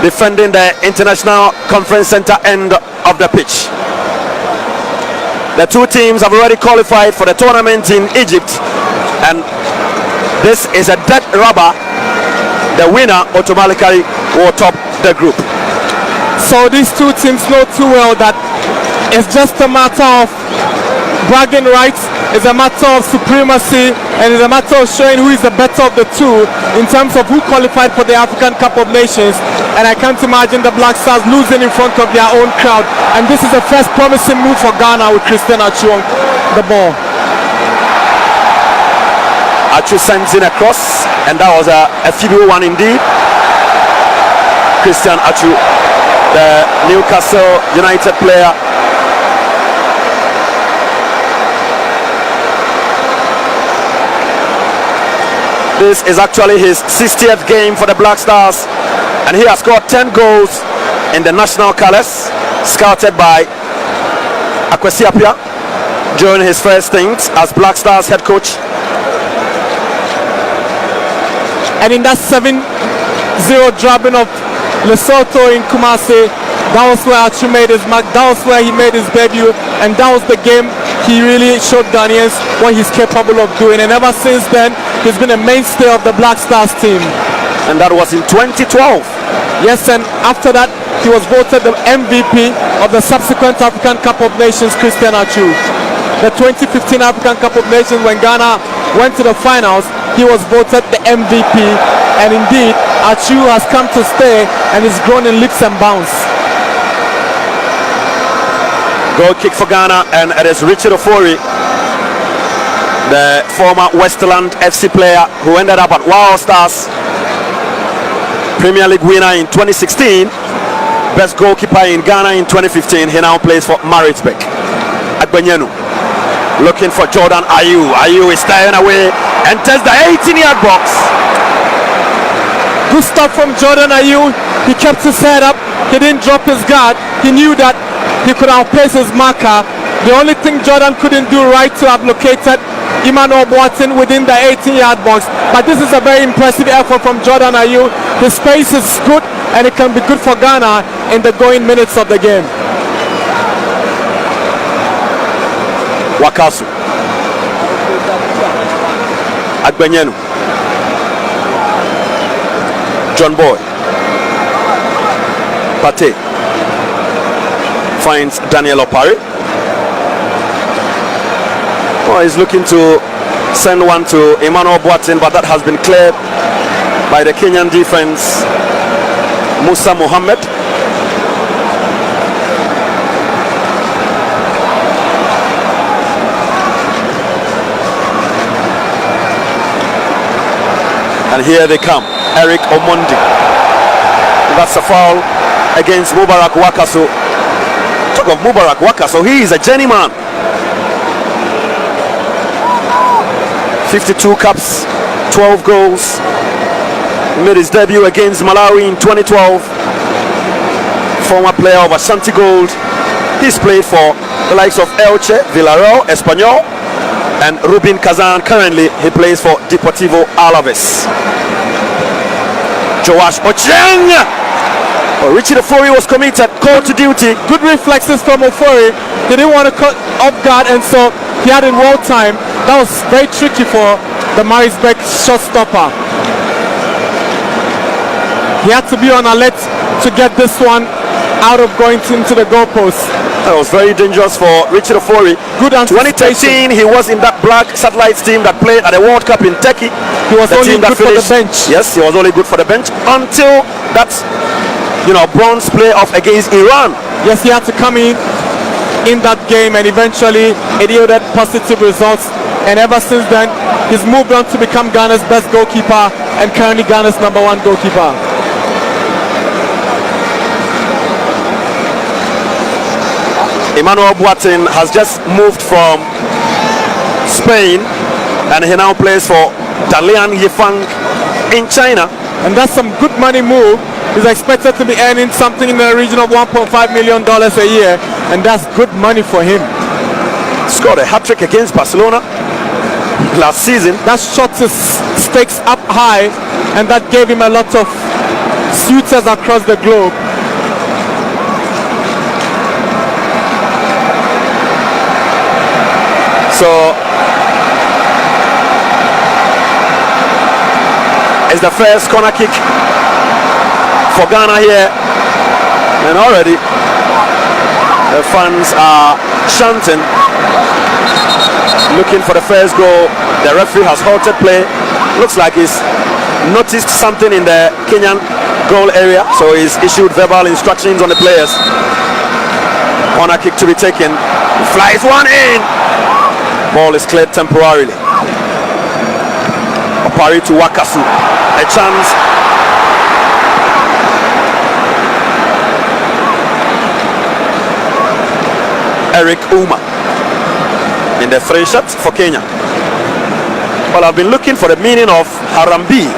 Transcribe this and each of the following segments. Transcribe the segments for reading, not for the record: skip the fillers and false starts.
defending the International Conference Center end of the pitch. The two teams have already qualified for the tournament in Egypt, and this is a dead rubber. The winner automatically will top the group. So these two teams know too well that it's just a matter of bragging rights, it's a matter of supremacy, and it's a matter of showing who is the better of the two in terms of who qualified for the African Cup of Nations. And I can't imagine the Black Stars losing in front of their own crowd. And this is the first promising move for Ghana with Christian Atsu on the ball. Atsu sends in a cross, and that was a feeble one indeed. Christian Atsu, the Newcastle United player. This is actually his 60th game for the Black Stars, and he has scored 10 goals in the national colours, scouted by Akwesi Appiah during his first stint as Black Stars head coach. And in that 7-0 drubbing of Lesotho in Kumasi, that was where Atsu made his mark, that was where he made his debut, and that was the game he really showed Ghanaians what he's capable of doing. And ever since then, he's been a mainstay of the Black Stars team. And that was in 2012. Yes, and after that, he was voted the MVP of the subsequent African Cup of Nations, Christian Atsu. The 2015 African Cup of Nations, when Ghana went to the finals, he was voted the MVP, and indeed Atsu has come to stay and is grown in leaps and bounds. Goal kick for Ghana, and it is Richard Ofori, the former Westland FC player who ended up at Wild Stars, Premier League winner in 2016, best goalkeeper in Ghana in 2015. He now plays for Maritzburg. Agbenyenu looking for Jordan Ayew. Ayew is staying away, enters the 18-yard box. Good stuff from Jordan Ayew. He kept his head up, he didn't drop his guard. He knew that he could outpace his marker. The only thing Jordan couldn't do right to have located Emmanuel Boateng within the 18-yard box. But this is a very impressive effort from Jordan Ayew. His pace is good, and it can be good for Ghana in the going minutes of the game. Wakasu, Agbenyenu, John Boy, Pate finds Daniel Opare. Oh, he's looking to send one to Emmanuel Boateng, but that has been cleared by the Kenyan defense. Musa Mohammed. And here they come, Eric Omondi. That's a foul against Mubarak Wakaso. Talk of Mubarak Wakaso, he is a journeyman. 52 caps, 12 goals. He made his debut against Malawi in 2012. Former player of Ashanti Gold. He's played for the likes of Elche, Villarreal, Espanyol, and Rubin Kazan. Currently, he plays for Deportivo Alaves. Joash Ochieng! Oh, Richard Ofori was committed, called to duty. Good reflexes from Ofori. He didn't want to cut off guard, and so he had in well time. That was very tricky for the Maritzburg shot stopper. He had to be on alert to get this one out of going into the goalpost. That was very dangerous for Richard Ofori. Good anticipation. 2013, he was in that Black Satellites team that played at the World Cup in Turkey. He was only good for the bench. Yes, he was only good for the bench until that, bronze playoff against Iran. Yes, he had to come in that game, and eventually it yielded positive results. And ever since then, he's moved on to become Ghana's best goalkeeper and currently Ghana's #1 goalkeeper. Emmanuel Boateng has just moved from Spain, and he now plays for Dalian Yifang in China. And that's some good money move. He's expected to be earning something in the region of $1.5 million a year, and that's good money for him. Scored a hat-trick against Barcelona last season. That shot his stakes up high, and that gave him a lot of suitors across the globe. So it's the first corner kick for Ghana here, and already the fans are chanting, looking for the first goal. The referee has halted play. Looks like he's noticed something in the Kenyan goal area, so he's issued verbal instructions on the players. Corner kick to be taken. Flies one in. Ball is cleared temporarily. Opari to Wakasu. A chance. Eric Uma in the free shot for Kenya. Well, I've been looking for the meaning of Harambee,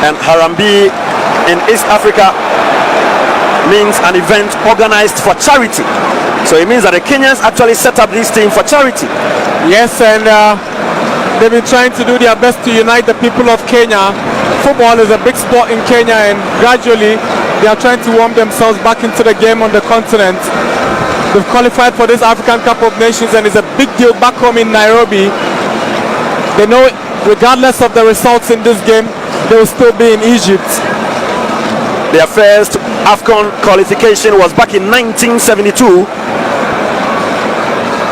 and Harambee in East Africa means an event organized for charity. So it means that the Kenyans actually set up this team for charity. Yes, and they've been trying to do their best to unite the people of Kenya. Football is a big sport in Kenya, and gradually they are trying to warm themselves back into the game on the continent. They've qualified for this African Cup of Nations, and it's a big deal back home in Nairobi. They know regardless of the results in this game, they will still be in Egypt. Their first AFCON qualification was back in 1972,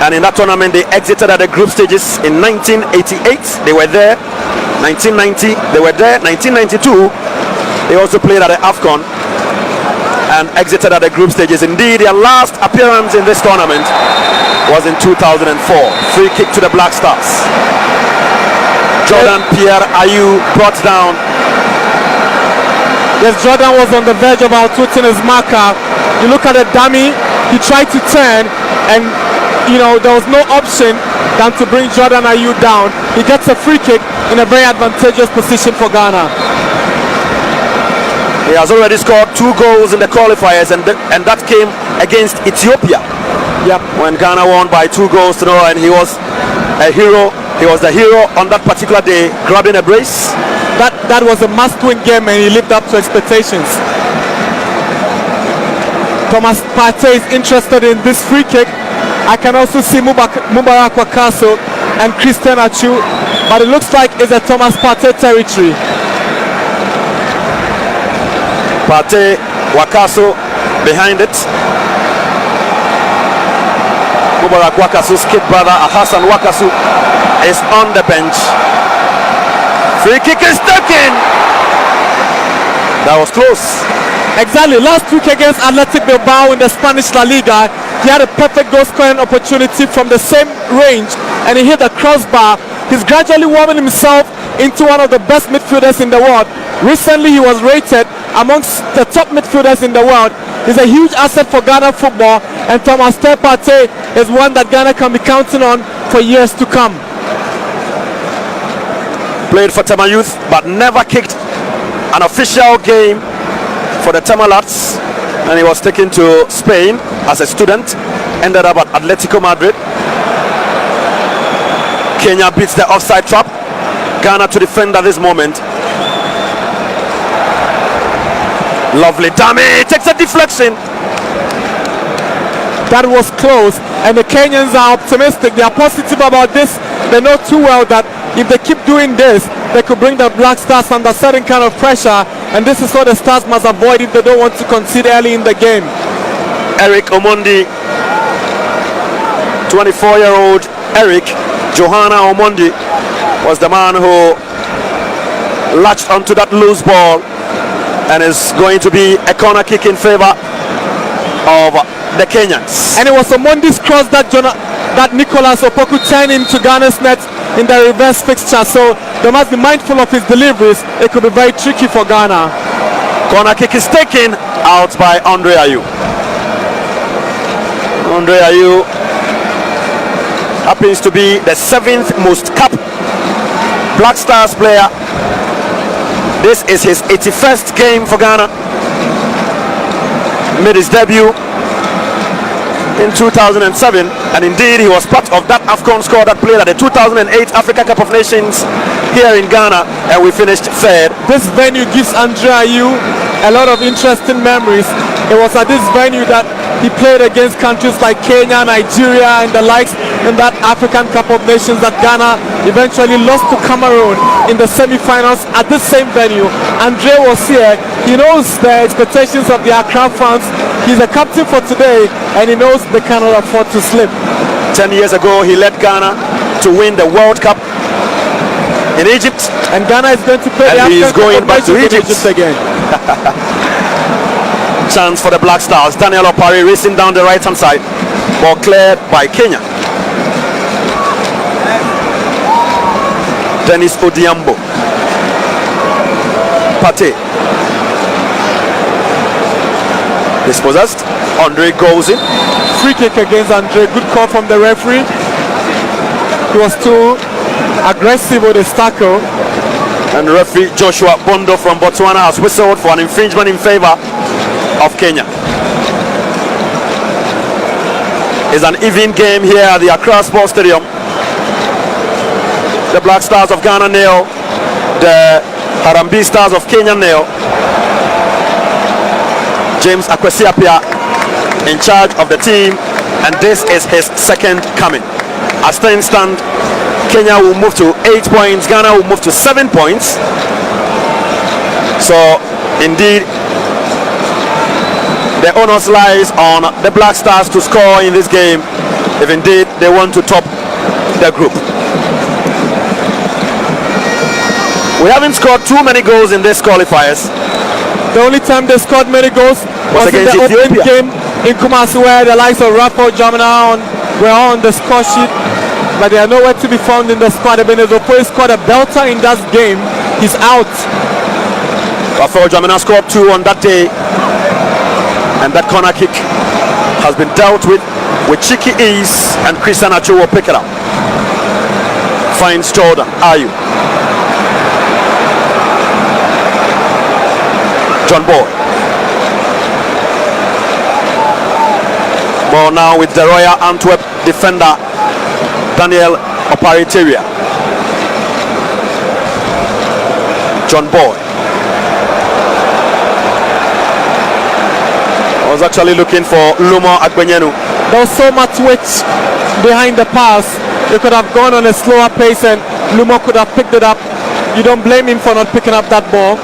and in that tournament they exited at the group stages. In 1988 they were there, 1990 they were there, 1992 they also played at the AFCON and exited at the group stages. Indeed, their last appearance in this tournament was in 2004. Free kick to the Black Stars. Jordan Pierre Ayew brought down. Yes, Jordan was on the verge of out-witting his marker. You look at the dummy, he tried to turn, and you know there was no option than to bring Jordan Ayew down. He gets a free kick in a very advantageous position for Ghana. He has already scored 2 goals in the qualifiers, and that came against Ethiopia. Yep. When Ghana won by 2 goals to 0, and he was a hero. He was the hero on that particular day, grabbing a brace. That was a must-win game, and he lived up to expectations. Thomas Partey is interested in this free kick. I can also see Mubarak Wakaso and Christian Achu, but it looks like it's a Thomas Partey territory. Partey, Wakaso behind it. Mubarak Wakasu's kid brother Hassan Wakasu is on the bench. Free kick is taken. That was close. Exactly. Last week against Athletic Bilbao in the Spanish La Liga, he had a perfect goal scoring opportunity from the same range, and he hit the crossbar. He's gradually warming himself into one of the best midfielders in the world. Recently he was rated amongst the top midfielders in the world. He's a huge asset for Ghana football, and Thomas Partey is one that Ghana can be counting on for years to come. Played for Tema Youth, but never kicked an official game for the Tema Lads, and he was taken to Spain as a student. Ended up at Atletico Madrid. Kenya beats the offside trap. Ghana to defend at this moment. Lovely dummy, takes a deflection. That was close, and the Kenyans are optimistic. They are positive about this. They know too well that if they keep doing this, they could bring the Black Stars under certain kind of pressure, and this is what the Stars must avoid if they don't want to concede early in the game. Eric Omondi, 24-year-old Eric Johanna Omondi was the man who latched onto that loose ball, and is going to be a corner kick in favor of the Kenyans. And it was Omondi's cross that Nicholas Opoku turned into Ghana's net in the reverse fixture, so they must be mindful of his deliveries. It could be very tricky for Ghana. Corner kick is taken out by Andre Ayew. Andre Ayew happens to be the 7th most capped Black Stars player. This is his 81st game for Ghana. Made his debut in 2007, and indeed he was part of that AFCON squad that played at the 2008 Africa Cup of Nations here in Ghana, and we finished 3rd. This venue gives Andre Ayew a lot of interesting memories. It was at this venue that he played against countries like Kenya, Nigeria, and the likes in that African Cup of Nations that Ghana eventually lost to Cameroon in the semi-finals at the same venue. Andre was here. He knows the expectations of the Accra fans. He's a captain for today, and he knows they cannot afford to slip. 10 years ago, he led Ghana to win the World Cup in Egypt. And Ghana is going to play And the he is African Cup going of back to Nations in Egypt. again. Chance for the Black Stars. Daniel Opari racing down the right-hand side. Ball cleared by Kenya. Dennis Odiambo. Pate. Dispossessed. Andre goes in. Free kick against Andre. Good call from the referee. He was too aggressive with his tackle. And referee Joshua Bondo from Botswana has whistled for an infringement in favor of Kenya. It's an even game here at the Accra Sports Stadium. The Black Stars of Ghana nil, the Harambee Stars of Kenya nil. James Akwesiapia in charge of the team, and this is his second coming. As things stand, Kenya will move to 8 points, Ghana will move to 7 points. So indeed, the onus lies on the Black Stars to score in this game if indeed they want to top the group. We haven't scored too many goals in this qualifiers. The only time they scored many goals was in against the opening Ethiopia. game in Kumasi, where the likes of Rafael Jamina were on the score sheet, but they are nowhere to be found in the squad. Ebenezer Okoye scored a belter in that game. He's out. Rafael Jamina scored 2 on that day, and that corner kick has been dealt with cheeky ease, and Christian Achu will pick it up. Finds Jordan Ayu. John Boy. Ball now with the Royal Antwerp defender Daniel Opari-Teria. John Boy. I was actually looking for Lumo Agbenyenu. There was so much weight behind the pass. They could have gone on a slower pace and Lumo could have picked it up. You don't blame him for not picking up that ball.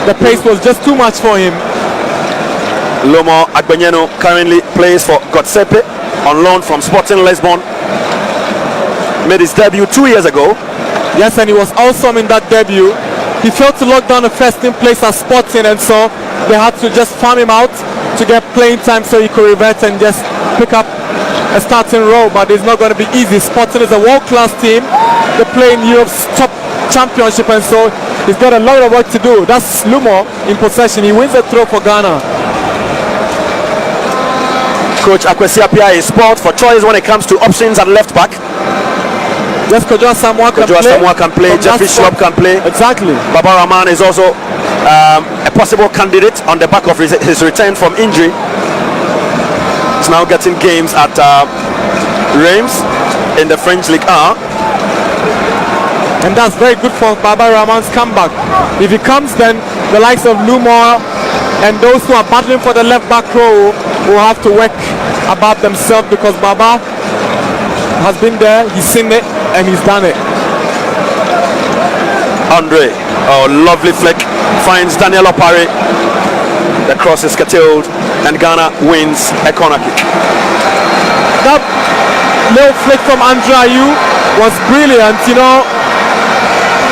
The pace was just too much for him. Lumo Agbenyenu currently plays for Gotsepe on loan from Sporting Lisbon. Made his debut 2 years ago. Yes, and he was awesome in that debut. He failed to lock down the first team place at Sporting, and so they had to just farm him out to get playing time so he could revert and just pick up a starting role. But it's not going to be easy. Sporting is a world-class team. They play in Europe's top championship, and so he's got a lot of work to do. That's Lumo in possession. He wins the throw for Ghana. Coach Akwesiapia is spot for choice when it comes to options at left back. Yes, Kojo Samoa can Kojo play. Samoa can play, From Jeffrey that spot. Schwab can play. Exactly. Baba Rahman is also a possible candidate on the back of his return from injury. He's now getting games at Reims in the French Ligue 1. And that's very good for Baba Rahman's comeback. If he comes, then the likes of Lumo and those who are battling for the left back row will have to work about themselves, because Baba has been there, he's seen it, and he's done it. Andre, oh, lovely flick, finds Daniel Opari. The cross is curtailed, and Ghana wins a corner kick. That little flick from Andre Ayew was brilliant. You know,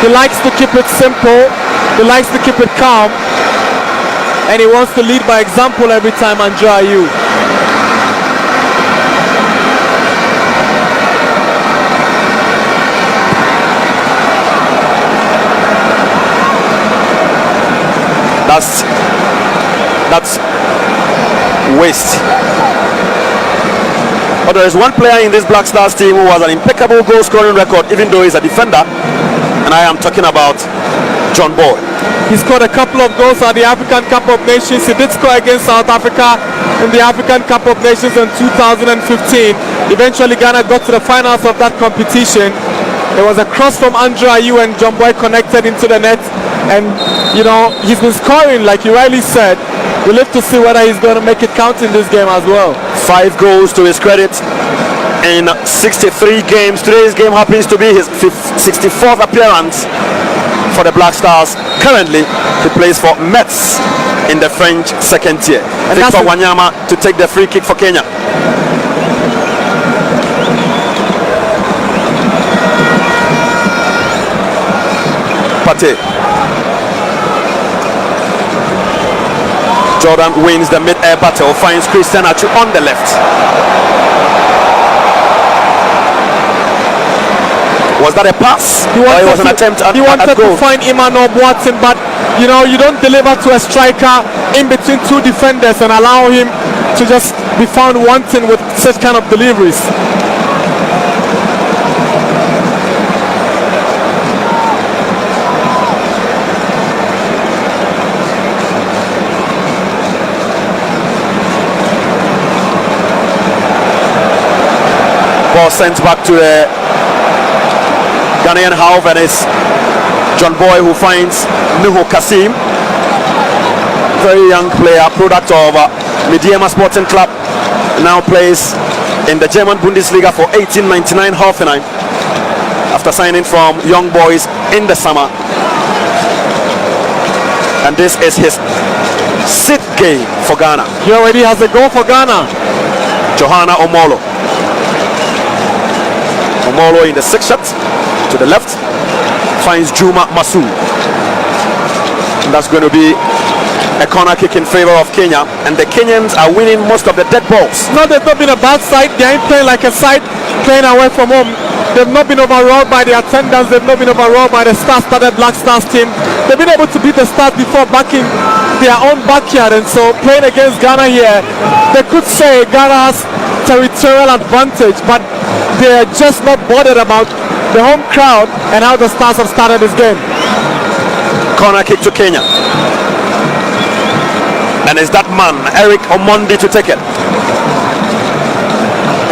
he likes to keep it simple, he likes to keep it calm, and he wants to lead by example every time. Andre Ayew. That's waste. But there is one player in this Black Stars team who has an impeccable goal scoring record, even though he's a defender, and I am talking about John Boy. He scored a couple of goals at the African Cup of Nations. He did score against South Africa in the African Cup of Nations in 2015. Eventually Ghana got to the finals of that competition. There was a cross from Andre Ayew and John Boy connected into the net. and you know he's been scoring like you rightly said. We'll live to see whether he's going to make it count in this game as well. 5 goals to his credit in 63 games. Today's game happens to be his 64th appearance for the Black Stars. Currently, he plays for Metz in the French second tier. And Victor Wanyama to take the free kick for Kenya. Pate. Jordan wins the mid-air battle, finds Christian Achu on the left. Was that a pass? It was an attempt at goal. He wanted to find Emmanuel Watson, but you know you don't deliver to a striker in between 2 defenders and allow him to just be found wanting with such kind of deliveries. Ball sent back to the Ghanaian half, and it's John Boy who finds Nuhu Kasim, very young player, product of Mediema Sporting Club, now plays in the German Bundesliga for 1899 Hoffenheim after signing from Young Boys in the summer. And this is his 6th game for Ghana. He already has a goal for Ghana. Johanna Omolo. Omolo in the 6th shot to the left finds Juma Masu. And that's going to be a corner kick in favor of Kenya, and the Kenyans are winning most of the dead balls. No, they've not been a bad side. They ain't playing like a side playing away from home. They've not been overawed by the attendance. They've not been overawed by the star-studded Black Stars team. They've been able to beat the Stars before backing their own backyard, and so playing against Ghana here, they could say Ghana has territorial advantage, but they're just not bothered about the home crowd and how the Stars have started this game. Corner kick to Kenya, and it's that man Eric Omondi to take it.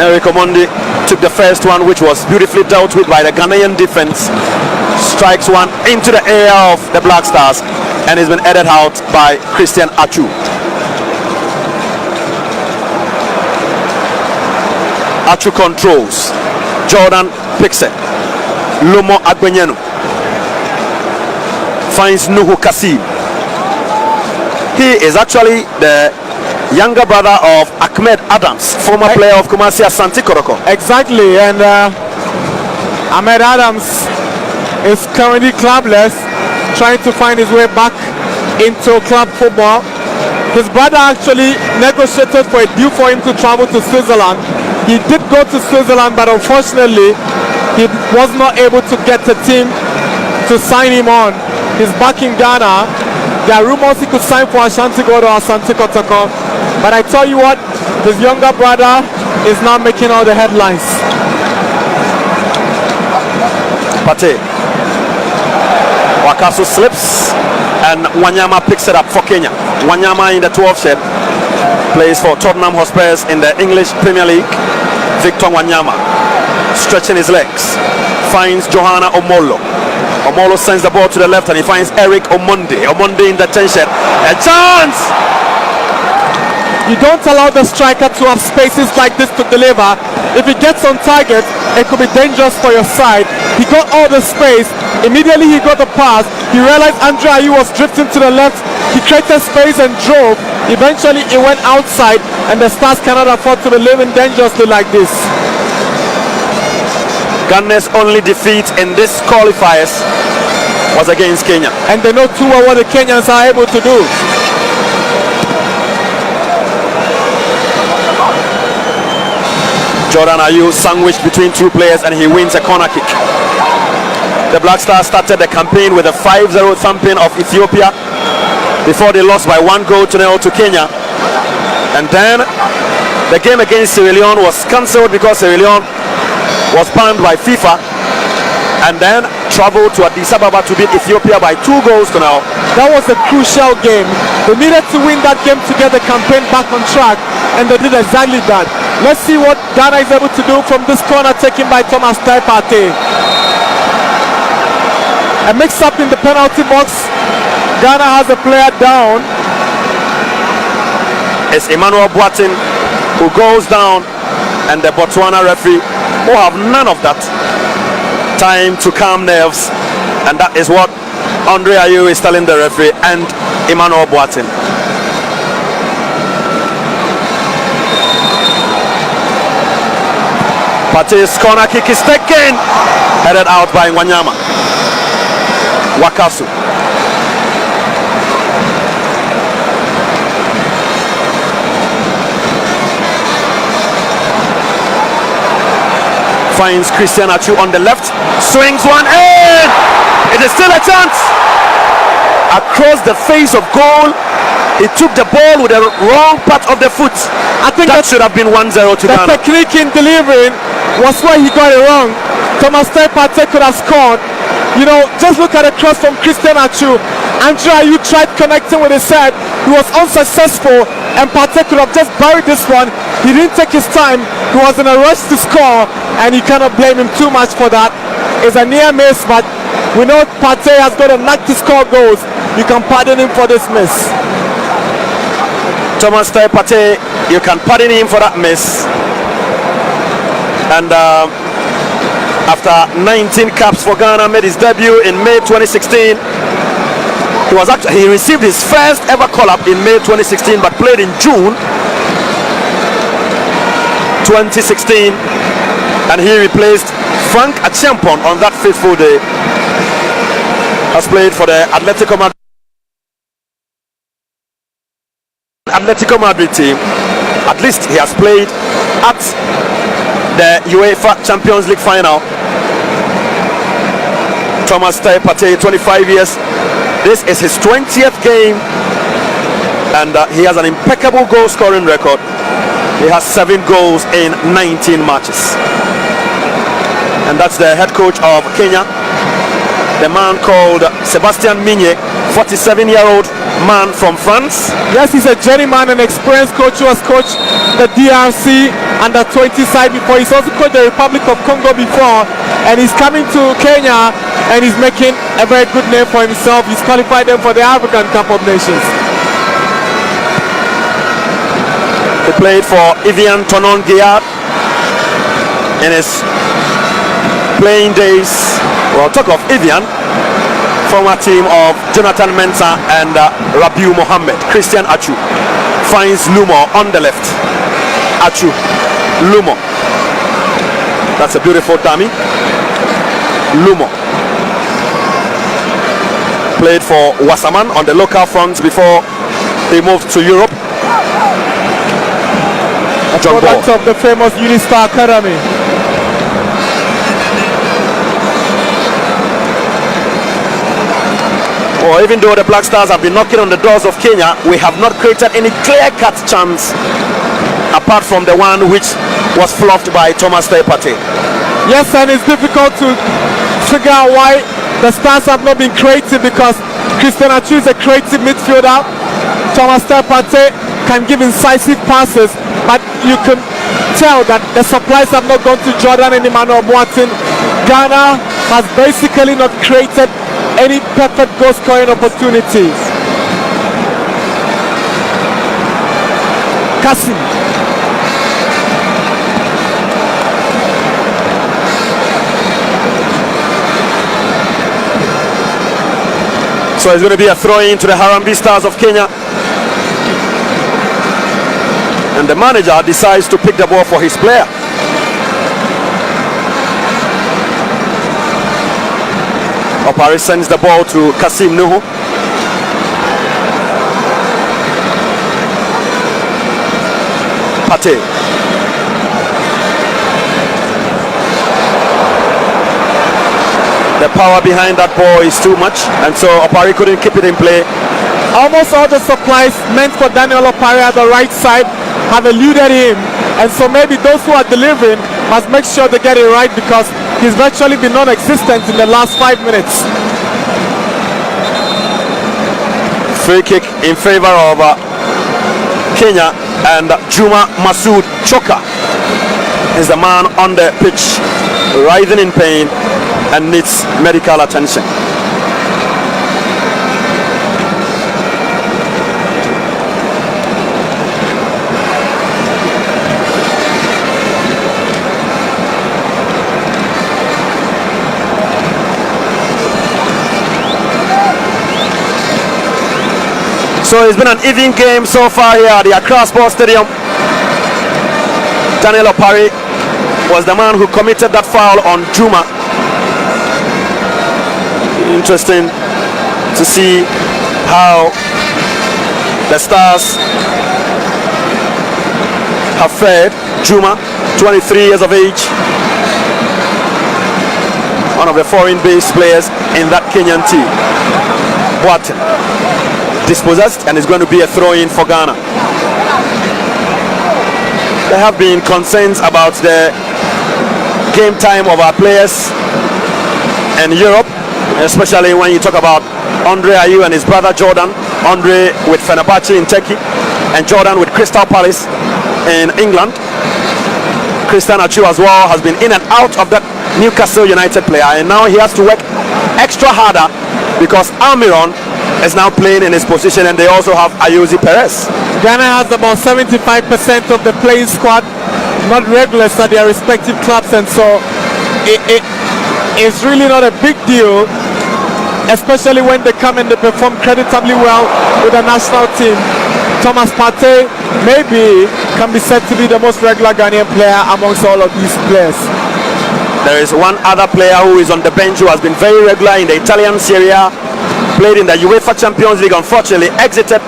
Eric Omondi took the first one, which was beautifully dealt with by the Ghanaian defense, strikes one into the area of the Black Stars, and has been headed out by Christian Achu. Achu controls. Jordan picks it. Lomo Agbenyenu finds Nuhu Kasim. He is actually the younger brother of Ahmed Adams, former player of Kumasi Asante Koroko. Exactly, and Ahmed Adams is currently clubless, trying to find his way back into club football. His brother actually negotiated for a deal for him to travel to Switzerland. He did go to Switzerland, but unfortunately he was not able to get the team to sign him on. He's back in Ghana. There are rumors he could sign for Ashanti Godo or Asante Kotoko, but I tell you what, his younger brother is now making all the headlines. Pate. Wakasu slips and Wanyama picks it up for Kenya. Wanyama in the 12th shed plays for Tottenham Hotspurs in the English Premier League. Victor Wanyama stretching his legs, finds Johanna Omolo. Omolo sends the ball to the left and he finds Eric Omondi. Omondi in the 10th shed. A chance! You don't allow the striker to have spaces like this to deliver. If he gets on target, it could be dangerous for your side. He got all the space. Immediately he got the pass. He realized Andre Ayew was drifting to the left. He created space and drove. Eventually it went outside, and the Stars cannot afford to be living dangerously like this. Ghana's only defeat in this qualifiers was against Kenya. And they know too well what the Kenyans are able to do. Jordan Ayew sandwiched between 2 players and he wins a corner kick. The Black Stars started the campaign with a 5-0 thumping of Ethiopia before they lost by 1-0 to Kenya. And then the game against Sierra Leone was cancelled because Sierra Leone was banned by FIFA, and then traveled to Addis Ababa to beat Ethiopia by 2-0. That was a crucial game. They needed to win that game to get the campaign back on track, and they did exactly that. Let's see what Ghana is able to do from this corner taken by Thomas Taipate. A mix-up in the penalty box Ghana has a player down. It's Emmanuel Boateng who goes down, and the Botswana referee will have none of that time to calm nerves, and that is what Andre Ayew is telling the referee and Emmanuel Boateng. Pate's corner kick is taken, headed out by Wanyama. Wakasu. Finds Christian Atsu on the left, swings one in. It is still a chance. Across the face of goal, he took the ball with the wrong part of the foot. I think that should have been 1-0 to the Ghana. technique in delivering was where he got it wrong. Thomas Partey could have scored. You know, just look at the cross from Christian Atsu. Andre Ayew tried connecting with his head. He was unsuccessful, and Partey could have just buried this one. He didn't take his time. He was in a rush to score, and you cannot blame him too much for that. It's a near miss, but we know Partey has got a knack to score goals. You can pardon him for this miss. Thomas Partey, you can pardon him for that miss. And after 19 caps for Ghana, made his debut in May 2016. He received his first ever call-up in May 2016, but played in June 2016, and he replaced Frank Achiampong on that fateful day. Has played for the Atletico Madrid team. At least he has played at the UEFA Champions League final. Thomas Partey, 25 years. This is his 20th game, and he has an impeccable goal scoring record. He has 7 goals in 19 matches. And that's the head coach of Kenya, the man called Sebastian Minye, 47-year-old man from France. Yes, he's a journeyman and experienced coach who has coached the DRC under 20 side before. He's also coached the Republic of Congo before, and he's coming to Kenya and he's making a very good name for himself. He's qualified them for the African Cup of Nations. He played for Evian Tonon Guillard in his playing days. Well, talk of Evian, former team of Jonathan Mensah and Rabiu Mohammed. Christian Atsu finds Lumo on the left. Atsu, Lumo. That's a beautiful dummy. Lumo played for Wasserman on the local fronts before he moved to Europe. John Product of the famous Unistar Academy. Well, even though the Black Stars have been knocking on the doors of Kenya, we have not created any clear-cut chance apart from the one which was fluffed by Thomas Partey. Yes, and it's difficult to figure out why the Stars have not been creative, because Christian Atsu is a creative midfielder. Thomas Partey can give incisive passes, but you can tell that the supplies have not gone to Jordan and Emmanuel Boateng. Ghana has basically not created any perfect goal scoring opportunities. Kassim. So it's going to be a throw-in to the Harambee Stars of Kenya. And the manager decides to pick the ball for his player. Opare sends the ball to Kassim Nuhu. Partey. The power behind that ball is too much, and so Opare couldn't keep it in play. Almost all the supplies meant for Daniel Opare at the right side have eluded him, and so maybe those who are delivering must make sure they get it right, because he's virtually been non-existent in the last 5 minutes. Free kick in favor of Kenya, and Juma Masood Choka is the man on the pitch, writhing in pain and needs medical attention. So it's been an even game so far here at the Accra Sports Stadium. Daniel Opari was the man who committed that foul on Juma. Interesting to see how the Stars have fared. Juma, 23 years of age, one of the foreign-based players in that Kenyan team. Boateng dispossessed, and it's going to be a throw-in for Ghana. There have been concerns about the game time of our players in Europe, especially when you talk about Andre Ayew and his brother Jordan. Andre with Fenerbahce in Turkey, and Jordan with Crystal Palace in England. Christian Achu as well has been in and out of that Newcastle United player, and now he has to work extra harder because Almiron is now playing in his position, and they also have Ayoze Perez. Ghana has about 75% of the playing squad not regulars at their respective clubs, and so it's really not a big deal, especially when they come and they perform creditably well with the national team. Thomas Partey maybe can be said to be the most regular Ghanaian player amongst all of these players. There is one other player who is on the bench who has been very regular in the Italian Serie A, played in the UEFA Champions League, unfortunately exited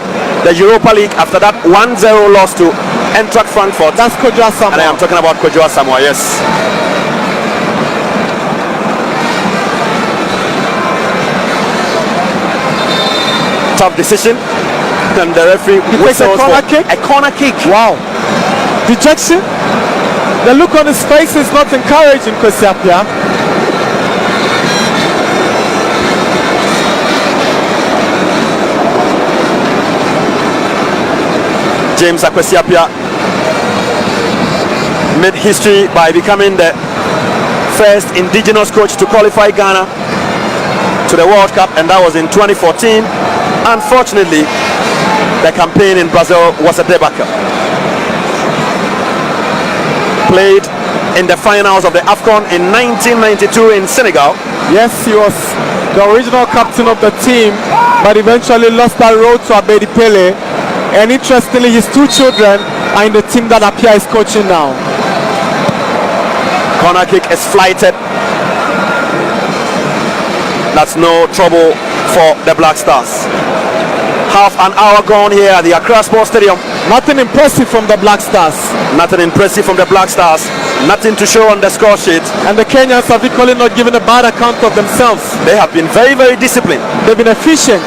the Europa League after that 1-0 loss to Eintracht Frankfurt. That's Kojo Asamoah. And I am talking about Kojo Asamoah, yes. Tough decision, and the referee whistles a corner for kick. a corner kick. Wow. Dejection. The look on his face is not encouraging, Kwesi Appiah. James Kwesi Appiah made history by becoming the first indigenous coach to qualify Ghana to the World Cup, and that was in 2014. Unfortunately, the campaign in Brazil was a debacle. Played in the finals of the AFCON in 1992 in Senegal. Yes, he was the original captain of the team, but eventually lost that road to Abedi Pele. And interestingly, his two children are in the team that Appiah is coaching now. Corner kick is flighted. That's no trouble for the Black Stars. Half an hour gone here at the Accra Sports Stadium. Nothing impressive from the Black Stars. Nothing impressive from the Black Stars. Nothing to show on the score sheet. And the Kenyans have equally not given a bad account of themselves. They have been very, very disciplined. They've been efficient.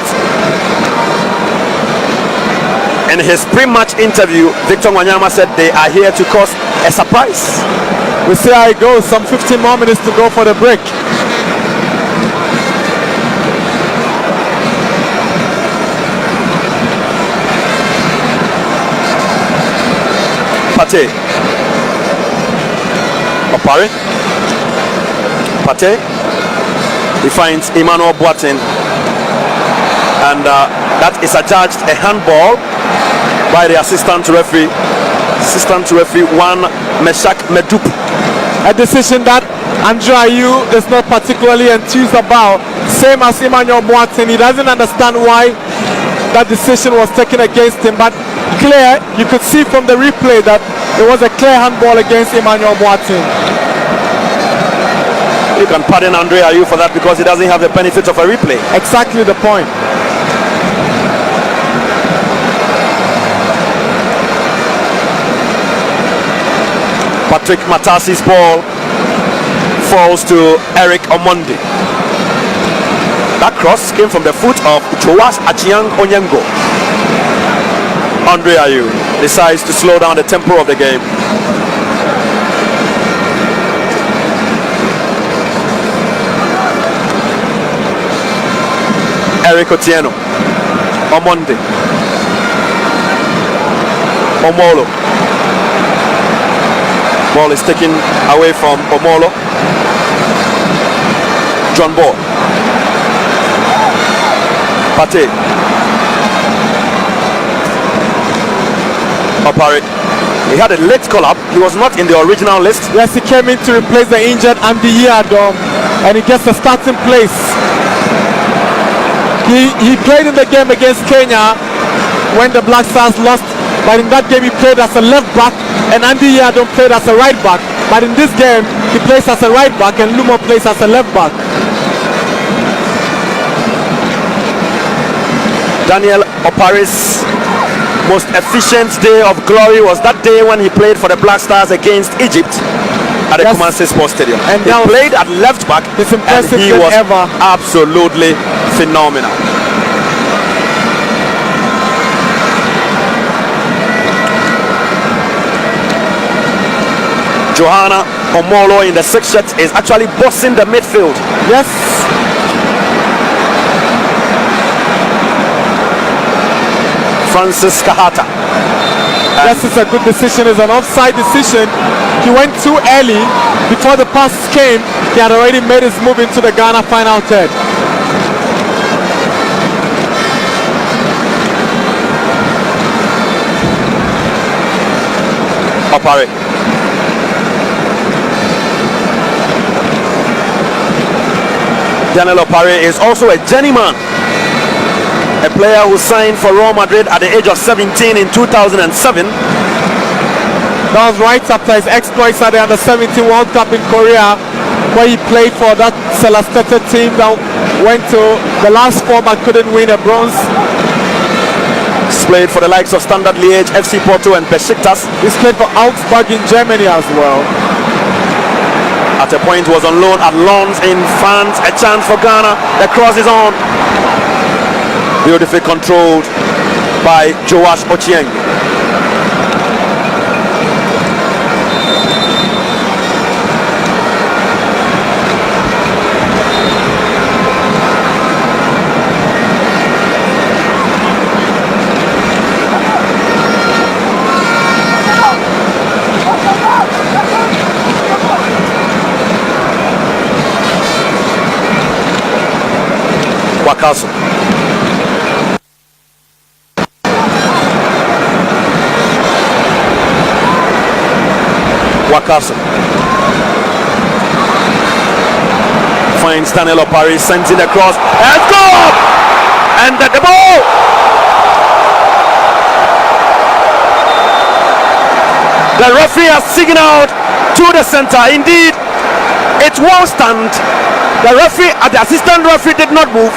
In his pre-match interview, Victor Wanyama said they are here to cause a surprise. We see how it goes. Some 15 more minutes to go for the break. Partey. Opari. Partey. He finds Emmanuel Boateng, and that is adjudged a handball by the assistant referee. Assistant referee Juan Meshak Medup. A decision that Andre Ayew is not particularly enthused about. Same as Emmanuel Boateng. He doesn't understand why that decision was taken against him, but clear, you could see from the replay that it was a clear handball against Emmanuel Boateng. You can pardon Andre Ayew for that because he doesn't have the benefit of a replay. Exactly the point. Patrick Matasi's ball falls to Eric Omondi. That cross came from the foot of Choas Achiang Onyengo. Andre Ayew decides to slow down the tempo of the game. Eric Otieno. Omondi. Omolo. Ball is taken away from Omolo. John Ball. Partey. Opari. He had a late call-up. He was not in the original list. Yes, he came in to replace the injured Andy Yiadom, and he gets the starting place. He played in the game against Kenya when the Black Stars lost. But in that game he played as a left back and Andy Yadon played as a right back. But in this game he plays as a right back and Lumo plays as a left back. Daniel Opare's most efficient day of glory was that day when he played for the Black Stars against Egypt at the Kumasi Sports Stadium. And he played at left back his impressive and he was ever. absolutely phenomenal. Johanna Omolo in the 6th shirt is actually bossing the midfield. Yes. Francis Kahata. Yes, it's a good decision. It's an offside decision. He went too early. Before the pass came, he had already made his move into the Ghana final third. Opare. Daniel Opare is also a journeyman. A player who signed for Real Madrid at the age of 17 in 2007. That was right after his exploits at the Under-17 World Cup in Korea, where he played for that Celestete team that went to the last four but couldn't win a bronze. He's played for the likes of Standard Liège, FC Porto and Besiktas. He's played for Augsburg in Germany as well. At a point was on loan at Lens in France. A chance for Ghana. The cross is on. Beautifully controlled by Joash Ochieng. Wakaso. Wakaso finds Daniel Opare, sends in the cross and goal! And the ball! The referee has signaled to the center. Indeed, it won't stand. The referee, the assistant referee did not move.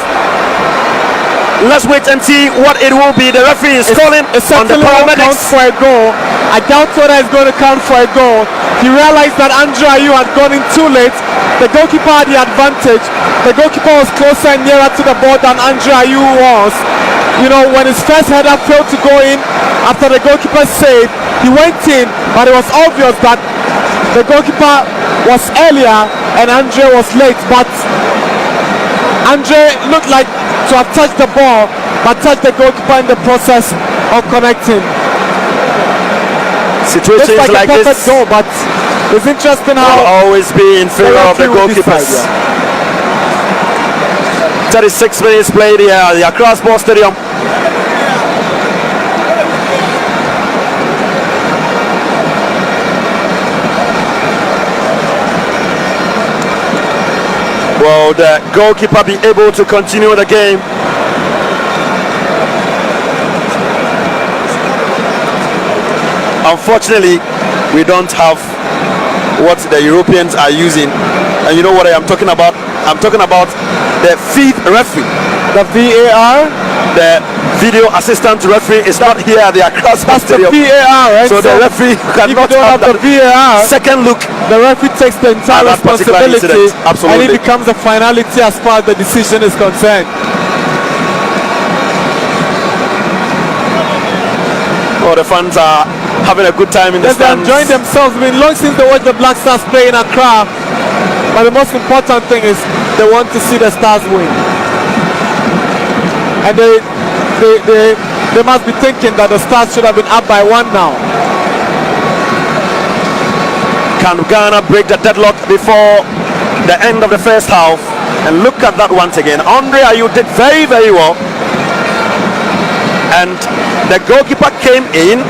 Let's wait and see what it will be. The referee is calling on the paramedics for a goal. I doubt whether it's going to count for a goal. He realized that Andre Ayew had gone in too late. The goalkeeper had the advantage. The goalkeeper was closer and nearer to the ball than Andre Ayew was. You know, when his first header failed to go in after the goalkeeper saved, he went in, but it was obvious that the goalkeeper was earlier and Andre was late. But Andre looked like to have touched the ball, but touched the goalkeeper in the process of connecting. Situations like this goal, but it's interesting how will always be in favor of the goalkeepers. 36 minutes played here at the Accra Sports Stadium. Will the goalkeeper be able to continue the game? Unfortunately, we don't have what the Europeans are using. And you know what I am talking about? I'm talking about the fifth referee. The VAR? The video assistant referee is not here at the Accra Sports Stadium. The VAR, right? So the referee cannot have the VAR. Second look. The referee takes the entire responsibility, absolutely, and it becomes a finality as far as the decision is concerned. Oh, the fans are having a good time in the stands. They're enjoying themselves. It's been long since they watched the Black Stars play in Accra, but the most important thing is they want to see the Stars win, and they must be thinking that the Stars should have been up by 1 now. Can Ghana break the deadlock before the end of the first half? And look at that once again. Andre Ayew did very, very well. And the goalkeeper came in.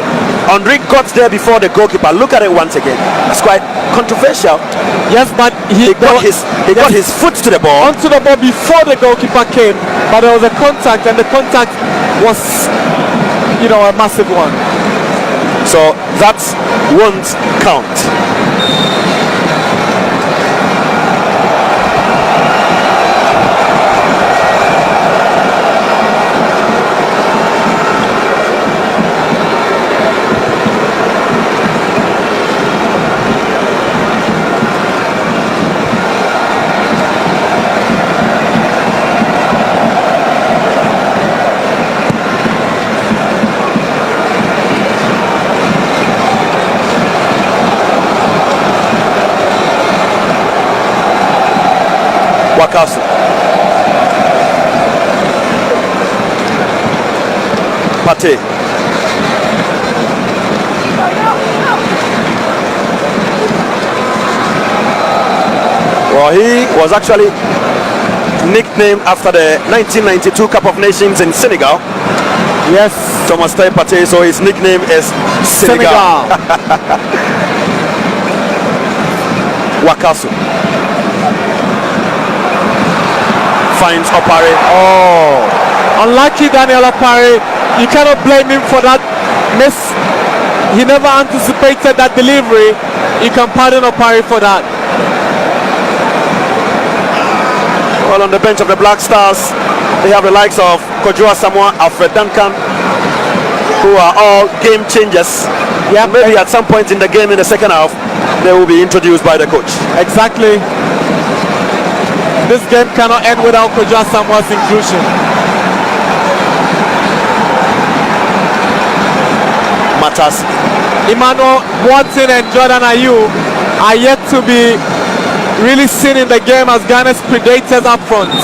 Andre got there before the goalkeeper. Look at it once again. It's quite controversial. Yes, but he got his foot to the ball. Onto the ball before the goalkeeper came. But there was a contact, and the contact was a massive one. So that won't count. Wakasu. Pate. Well, he was actually nicknamed after the 1992 Cup of Nations in Senegal. Yes. Thomas Tai Pate, so his nickname is Senegal. Wakasu. Finds Opare. Oh, unlucky Daniel Opare. You cannot blame him for that miss. He never anticipated that delivery. You can pardon Opare for that. Well, on the bench of the Black Stars, they have the likes of Kojo Asamoah, Alfred Duncan, who are all game changers. Yeah, maybe at some point in the game in the second half, they will be introduced by the coach. Exactly. This game cannot end without Kojo Asamoah's inclusion. Matters. Emmanuel Watson and Jordan Ayew are yet to be really seen in the game as Ghana's predators up front.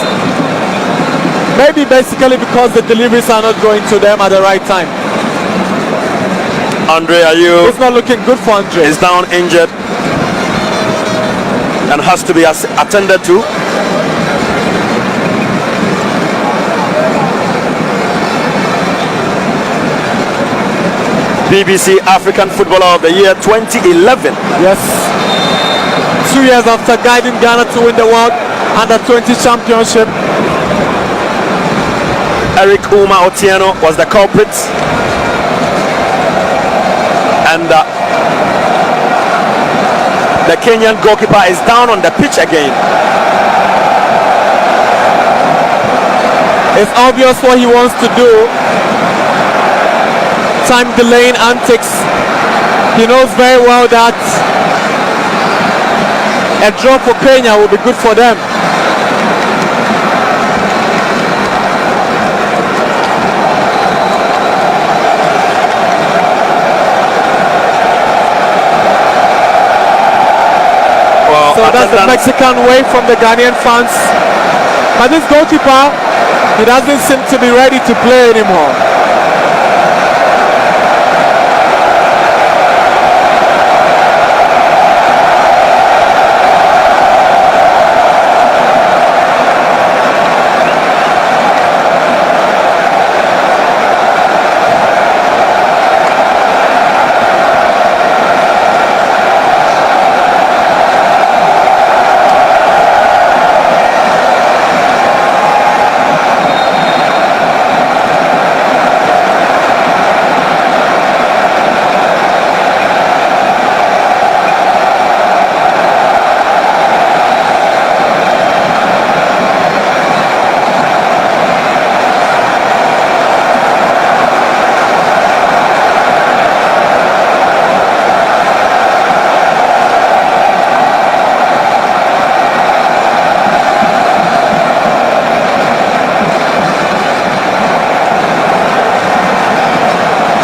Maybe basically because the deliveries are not going to them at the right time. Andre Ayew. It's not looking good for Andre. He's down injured and has to be attended to. BBC African Footballer of the Year 2011. Yes. 2 years after guiding Ghana to win the World Under-20 Championship. Eric Uma Otieno was the culprit. And the Kenyan goalkeeper is down on the pitch again. It's obvious what he wants to do. Time delaying antics. He knows very well that a draw for Kenya will be good for them. Well, so that's the Mexican way from the Ghanaian fans. But this goalkeeper, he doesn't seem to be ready to play anymore.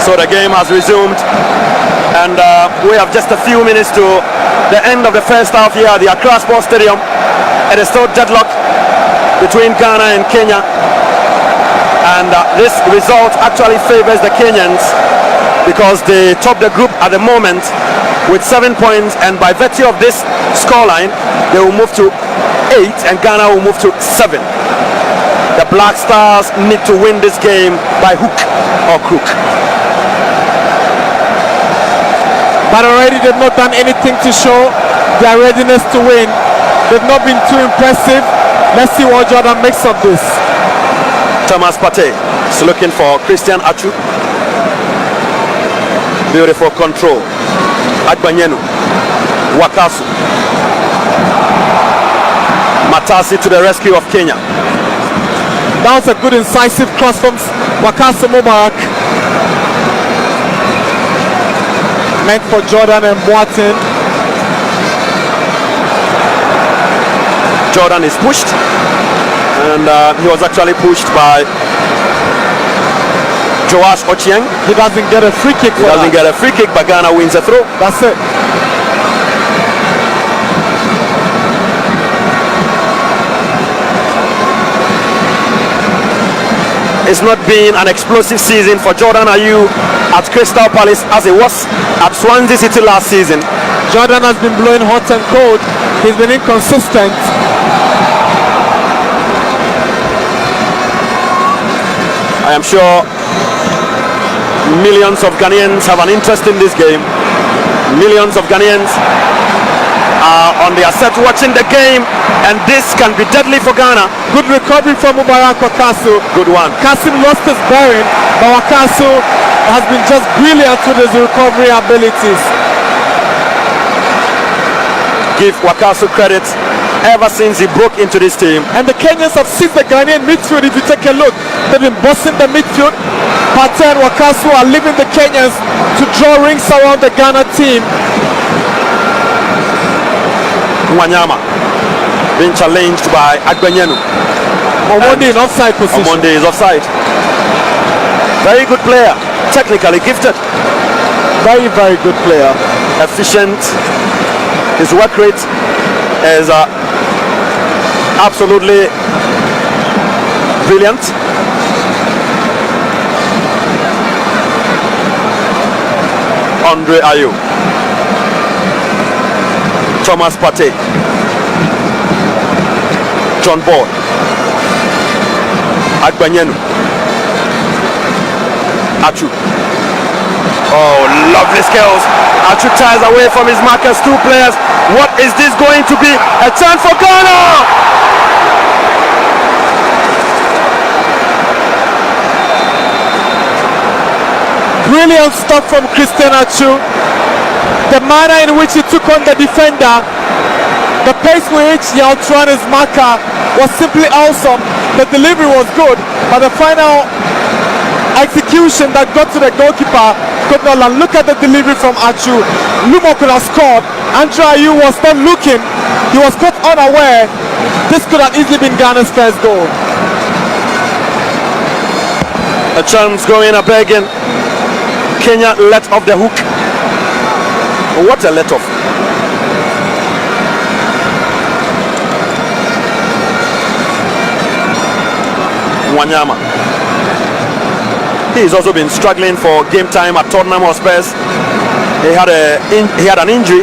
So the game has resumed, and we have just a few minutes to the end of the first half here at the Accra Sports Stadium. It is still deadlock between Ghana and Kenya, and this result actually favors the Kenyans because they top the group at the moment with 7 points, and by virtue of this scoreline they will move to 8 and Ghana will move to 7. The Black Stars need to win this game by hook or crook. But already they've not done anything to show their readiness to win. They've not been too impressive. Let's see what Jordan makes of this. Thomas Pate is looking for Christian Achu. Beautiful control. Agbanyenu. Wakasu. Matasi to the rescue of Kenya. That was a good incisive cross from Wakasu Mubarak. Meant for Jordan and Boateng. Jordan is pushed, and he was actually pushed by Joash Ochieng. He doesn't get a free kick. He doesn't get a free kick, but Ghana wins a throw. That's it. It's not been an explosive season for Jordan Ayew at Crystal Palace as it was at Swansea City last season. Jordan has been blowing hot and cold. He's been inconsistent. I am sure millions of Ghanaians have an interest in this game. Millions of Ghanaians are on their set watching the game, and this can be deadly for Ghana. Good recovery from Mubarak Wakasu. Good one. Kasim lost his bearing, but Wakasu has been just brilliant with his recovery abilities. Give Wakasu credit ever since he broke into this team. And the Kenyans have seized the Ghanaian midfield. If you take a look, they've been bossing the midfield. Partey and Wakasu are leaving the Kenyans to draw rings around the Ghana team. Wanyama being challenged by Agbanyenu. Omondi in offside position. Omondi is offside. Very good player, technically gifted. Very, very good player. Efficient. His work rate is absolutely brilliant. Andre Ayew. Thomas Partey. John Ball. Agbanyenu. Achu. Oh, lovely skills. Achu ties away from his markers. Two players. What is this going to be? A chance for Ghana! Brilliant stuff from Christian Achu. The manner in which he took on the defender, the pace with which he outran his marker was simply awesome. The delivery was good, but the final execution that got to the goalkeeper could not land. Look at the delivery from Achu. Lumo could have scored. Andre Ayew was not looking. He was caught unaware. This could have easily been Ghana's first goal. A chance going up again. Kenya let off the hook. What a let off. Wanyama. He's also been struggling for game time at Tottenham Hotspur. He had an injury.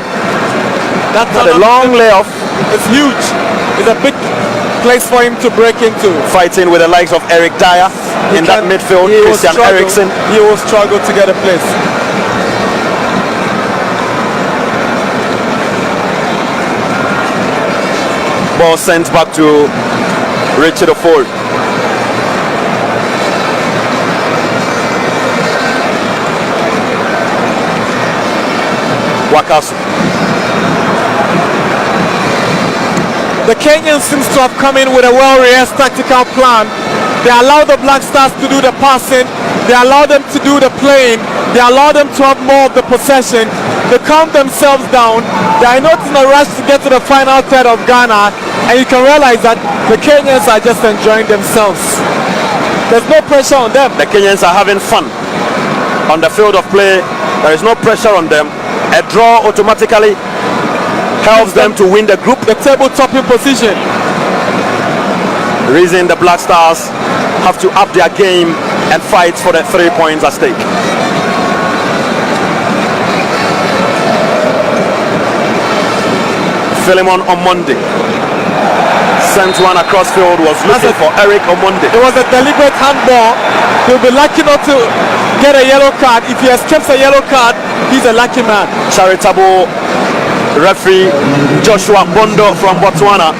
That's Had a long layoff. It's huge. It's a big place for him to break into. Fighting with the likes of Eric Dyer in that midfield. Christian Eriksen. He will struggle to get a place. Ball sent back to Richard Ofori. Wakasu. The Kenyans seems to have come in with a well-rehearsed tactical plan. They allow the Black Stars to do the passing. They allow them to do the playing. They allow them to have more of the possession. They calm themselves down. They are not in a rush to get to the final third of Ghana. And you can realize that the Kenyans are just enjoying themselves. There's no pressure on them. The Kenyans are having fun on the field of play. There is no pressure on them. A draw automatically helps them to win the group. The table-topping position. The reason the Black Stars have to up their game and fight for the 3 points at stake. Philemon Omondi sent one across field, was looking for Eric Omondi. It was a deliberate handball. He'll be lucky not to get a yellow card. If he escapes a yellow card, he's a lucky man. Charitable referee Joshua Bondo from Botswana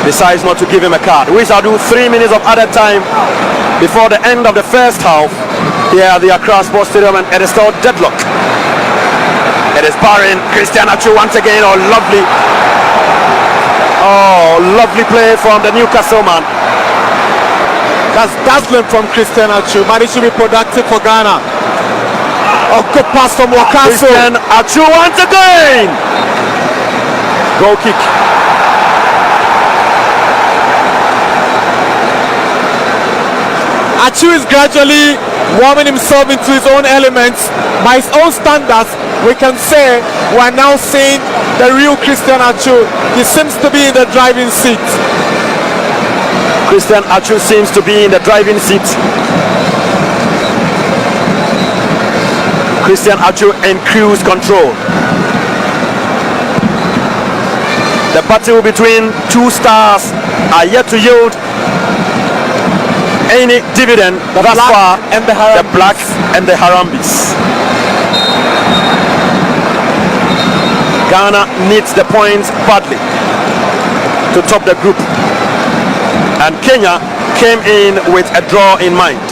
decides not to give him a card. We shall do 3 minutes of added time before the end of the first half. here at the Accra Sports Stadium, and it is still deadlock. It is barring Christian Atsu once again. Lovely play from the Newcastle man. That's dazzling from Christian Atsu, but it should be productive for Ghana. Oh, good pass from Wakaso. Christian Atsu once again. Goal kick. Atsu is gradually warming himself into his own elements. By his own standards, we can say we're now seeing the real Christian Atsu. He seems to be in the driving seat. Christian Atsu seems to be in the driving seat. Christian Atsu in cruise control. The battle between two stars are yet to yield any dividend thus far. And the Black and the Harambis. Ghana needs the points badly to top the group, and Kenya came in with a draw in mind.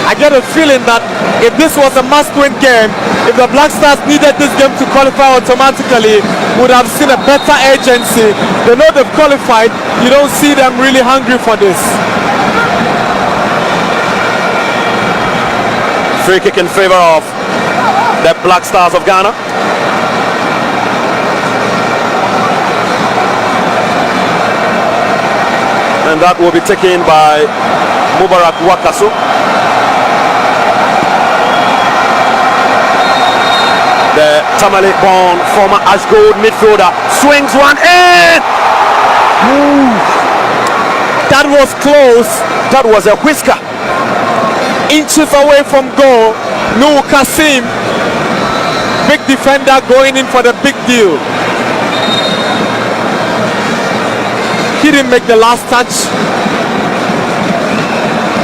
I get a feeling that if this was a must-win game, if the Black Stars needed this game to qualify automatically, would have seen a better agency. They know they've qualified. You don't see them really hungry for this. Free kick in favor of the Black Stars of Ghana. And that will be taken by Mubarak Wakaso. The Tamale-born former Ash Gold midfielder swings one in. That was close. That was a whisker. Inches away from goal. Nuhu Kasim, big defender, going in for the big deal. He didn't make the last touch.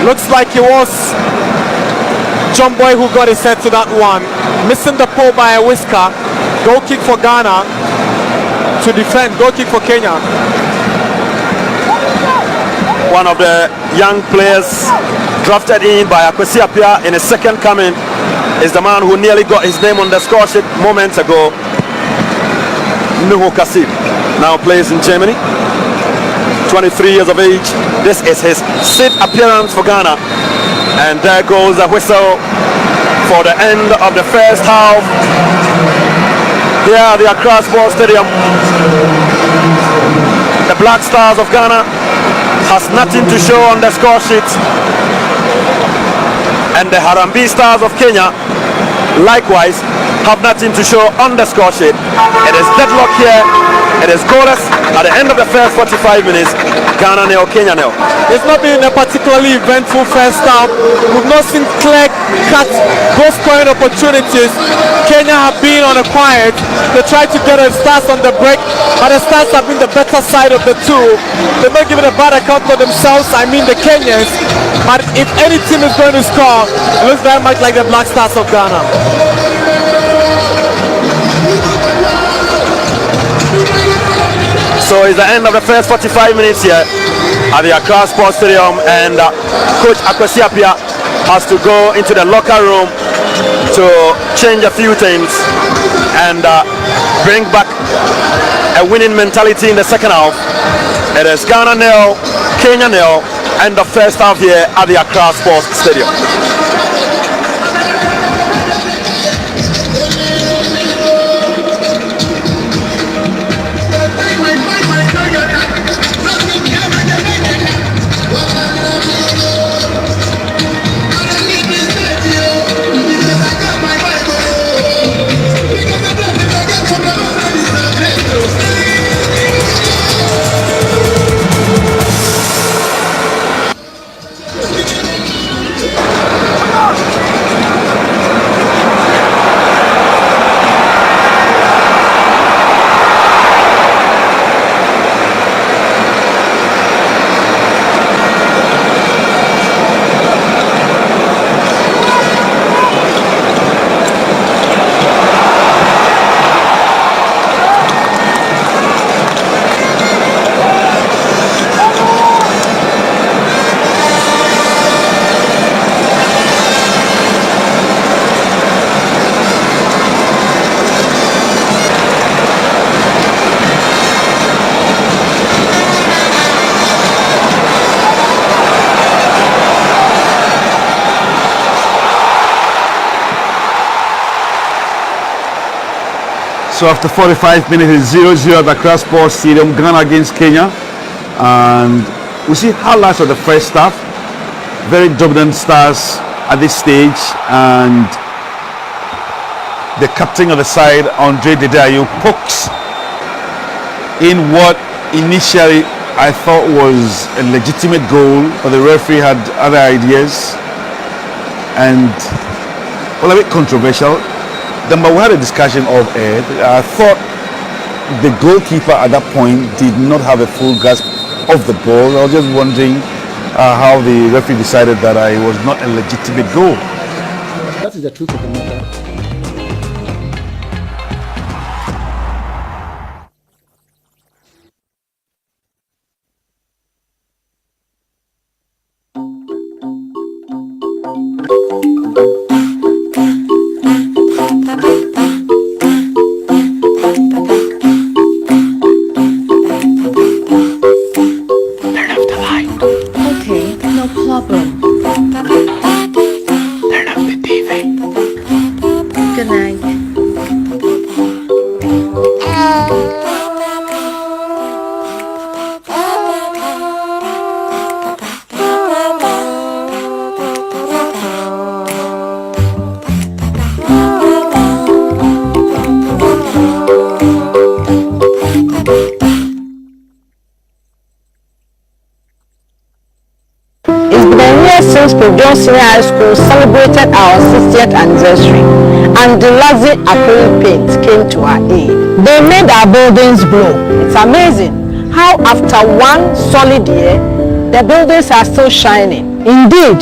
Looks like it was John Boy who got his head to that one. Missing the pole by a whisker. Goal kick for Ghana to defend. Goal kick for Kenya. One of the young players drafted in by Akwesi Appiah in his second coming is the man who nearly got his name on the score sheet moments ago. Nuhu Kasim now plays in Germany. 23 years of age. This is his 6th appearance for Ghana. And there goes the whistle for the end of the first half here at the Accra Sports Stadium. The Black Stars of Ghana has nothing to show on the score sheet, and the Harambee Stars of Kenya likewise have nothing to show on the score sheet. It is deadlock here. It is goalless at the end of the first 45 minutes. Ghana nil, Kenya nil. It's not been a particularly eventful first half. We've not seen clear cut goal scoring opportunities. Kenya have been on a quiet. They tried to get the Stars on the break, but the Stars have been the better side of the two. They're not giving a bad account for themselves, I mean the Kenyans. But if any team is going to score, it looks very much like the Black Stars of Ghana. So it's the end of the first 45 minutes here at the Accra Sports Stadium, and Coach Akwesi Appiah has to go into the locker room to change a few things and bring back a winning mentality in the second half. It is Ghana nil, Kenya nil, and the first half here at the Accra Sports Stadium. So after 45 minutes, it's 0-0 at Accra Sports Stadium, Ghana against Kenya. And we see highlights of the first half. Very dominant stars at this stage. And the captain of the side, Andre Dedayo, pokes in what initially I thought was a legitimate goal, but the referee had other ideas. And, well, a bit controversial. Then, but we had a discussion of it. I thought the goalkeeper at that point did not have a full grasp of the ball. I was just wondering how the referee decided that it was not a legitimate goal. That is the truth of the matter. Senior High School celebrated our 60th anniversary, and the Luxy acrylic paint came to our aid. They made our buildings glow. It's amazing how after one solid year, the buildings are still shining. Indeed,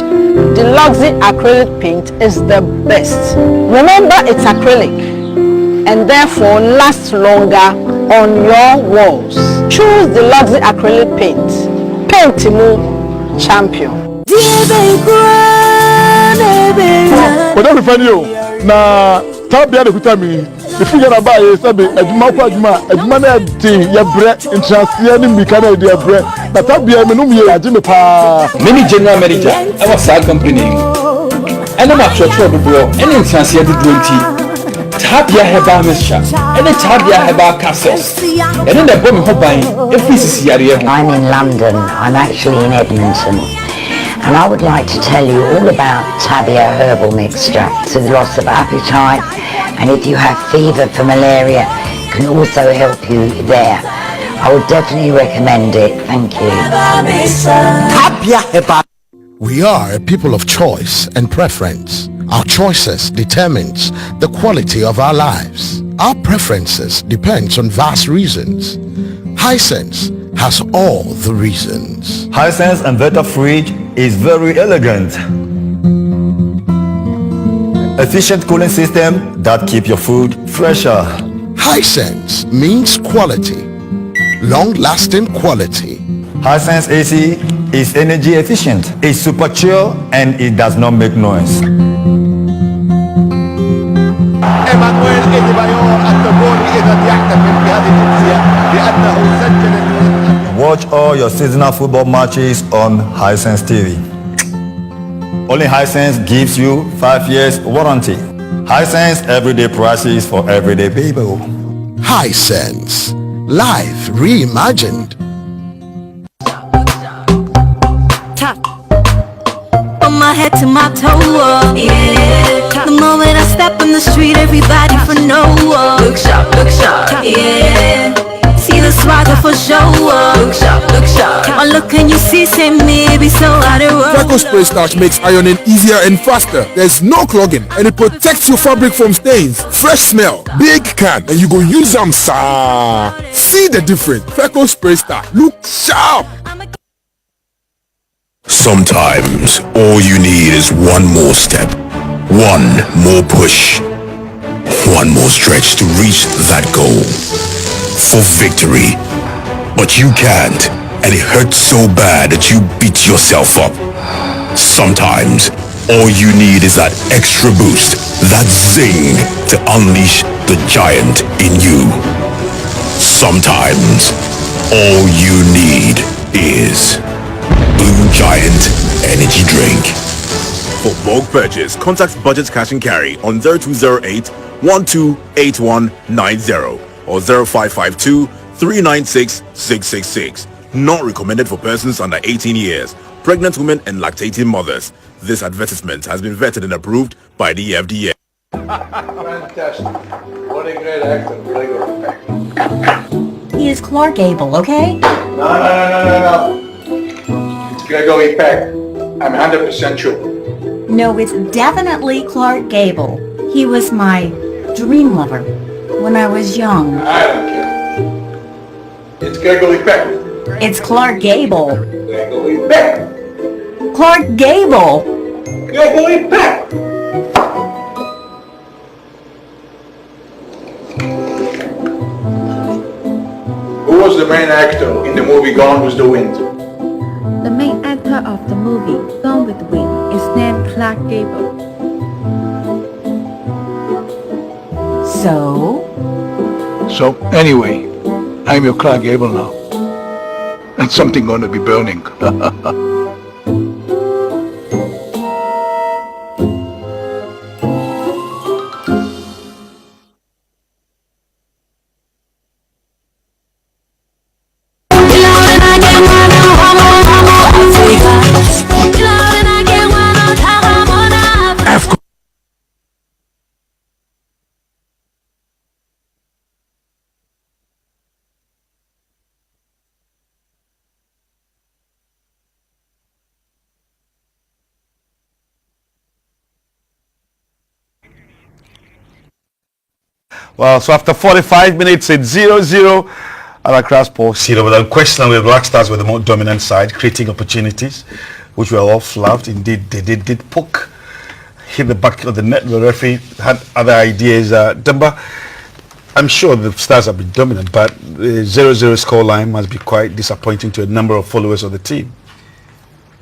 the Luxy acrylic paint is the best. Remember, it's acrylic and therefore lasts longer on your walls. Choose the Luxy acrylic paint. Paintimu Champion. Whatever you find you na tabia de kutami if you na buy sabe adwuma kwa adwuma na dey ya bre intrasia ni mbika na dey bre na tabia me no me age me pa many general manager I was our company and I'm actually trouble bro any intrasia do 20 tabia heba mesha any tabia heba castles and then the bomb ho ban efisi yare ho. I'm in London. I'm actually in Edmonton. And I would like to tell you all about Tabia herbal mixture. It's a loss of appetite, and if you have fever for malaria, it can also help you there. I would definitely recommend it. Thank you. We are a people of choice and preference. Our choices determines the quality of our lives. Our preferences depends on vast reasons. Hisense has all the reasons. Hisense Inverter Fridge is very elegant. Efficient cooling system that keep your food fresher. Hisense means quality, long-lasting quality. Hisense AC is energy efficient. It's super chill and it does not make noise. Emmanuel Adebayor at the goal إذا يحتفل بهذه الجنسية لأنه سجل. Watch all your seasonal football matches on Hisense TV. Only Hisense gives you 5 years warranty. Hisense everyday prices for everyday people. Hisense, life reimagined. Top. From my head to my toe, yeah. The moment I step on the street, everybody for no. Look sharp, yeah. See the swagger for show. Look sharp. One look and you see, say maybe so out of world. Freckle Spray Starch makes ironing easier and faster. There's no clogging and it protects your fabric from stains. Fresh smell, big can, and you go use them, sir. See the difference. Freckle Spray Starch. Look sharp. Sometimes all you need is one more step, one more push, one more stretch to reach that goal. For victory. But you can't, and it hurts so bad that you beat yourself up. Sometimes all you need is that extra boost, that zing to unleash the giant in you. Sometimes all you need is Blue Giant Energy Drink. For bulk purchase, contact Budget Cash and Carry on 0208 128190 or 0552 396 666. Not recommended for persons under 18 years, pregnant women and lactating mothers. This advertisement has been vetted and approved by the FDA. Fantastic. What a great actor. Gregory Peck. He is Clark Gable, okay? No. It's Gregory Peck. I'm 100% sure. No, it's definitely Clark Gable. He was my dream lover when I was young. I don't care. It's Gregory Peck. It's Clark Gable. Gregory Peck. Clark Gable. Gregory Peck. Who was the main actor in the movie Gone with the Wind? The main actor of the movie Gone with the Wind is named Clark Gable. So anyway, I'm your Clark Gable now. And something gonna be burning. Well, so after 45 minutes, it's 0-0 at Accra Sports. Without question, the Black Stars were the more dominant side, creating opportunities, which were all flubbed. Indeed, they did poke, hit the back of the net. The referee had other ideas. Demba, I'm sure the Stars have been dominant, but the 0-0 scoreline must be quite disappointing to a number of followers of the team.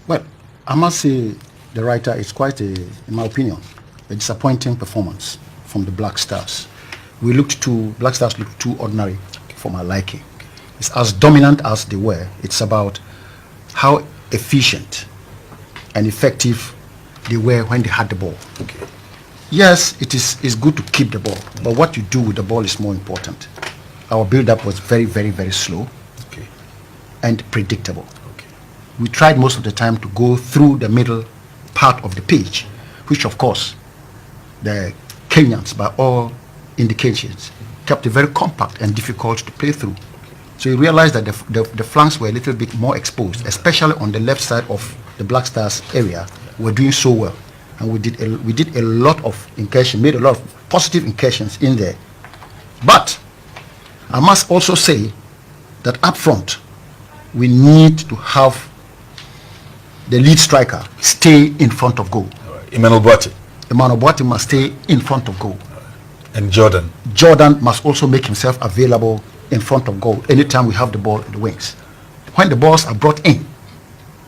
Well, I must say the writer is quite in my opinion, a disappointing performance from the Black Stars. Black Stars looked too ordinary for my liking. It's as dominant as they were. It's about how efficient and effective they were when they had the ball. Okay. Yes, it's good to keep the ball, but what you do with the ball is more important. Our build-up was very, very, very slow and predictable. We tried most of the time to go through the middle part of the pitch, which of course the Kenyans, by all indications, kept it very compact and difficult to play through. So you realize that the flanks were a little bit more exposed, especially on the left side of the Black Stars area. We're doing so well, and we did a lot of incursions, made a lot of positive incursions in there. But I must also say that up front, we need to have the lead striker stay in front of goal. Emmanuel Boati must stay in front of goal. And Jordan must also make himself available in front of goal anytime we have the ball in the wings. When the balls are brought in,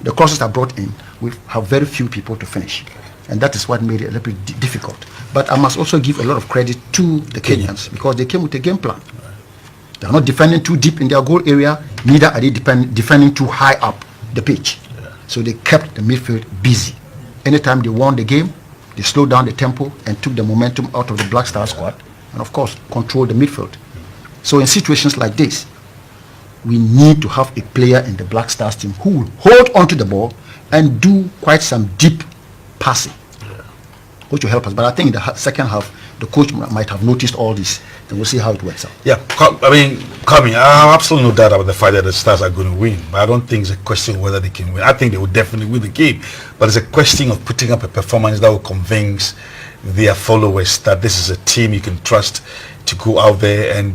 the crosses are brought in, we have very few people to finish. And that is what made it a little bit difficult. But I must also give a lot of credit to the Kenyans because they came with a game plan. They are not defending too deep in their goal area, neither are they defending too high up the pitch. So they kept the midfield busy. Anytime they won the game, they slowed down the tempo and took the momentum out of the Black Star squad and of course controlled the midfield. So in situations like this, we need to have a player in the Black Stars team who will hold onto the ball and do quite some deep passing, which will help us. But I think in the second half, the coach might have noticed all this, and we'll see how it works out. Yeah, I mean, Kami, I have absolutely no doubt about the fact that the Stars are going to win. But I don't think it's a question of whether they can win. I think they will definitely win the game. But it's a question of putting up a performance that will convince their followers that this is a team you can trust to go out there and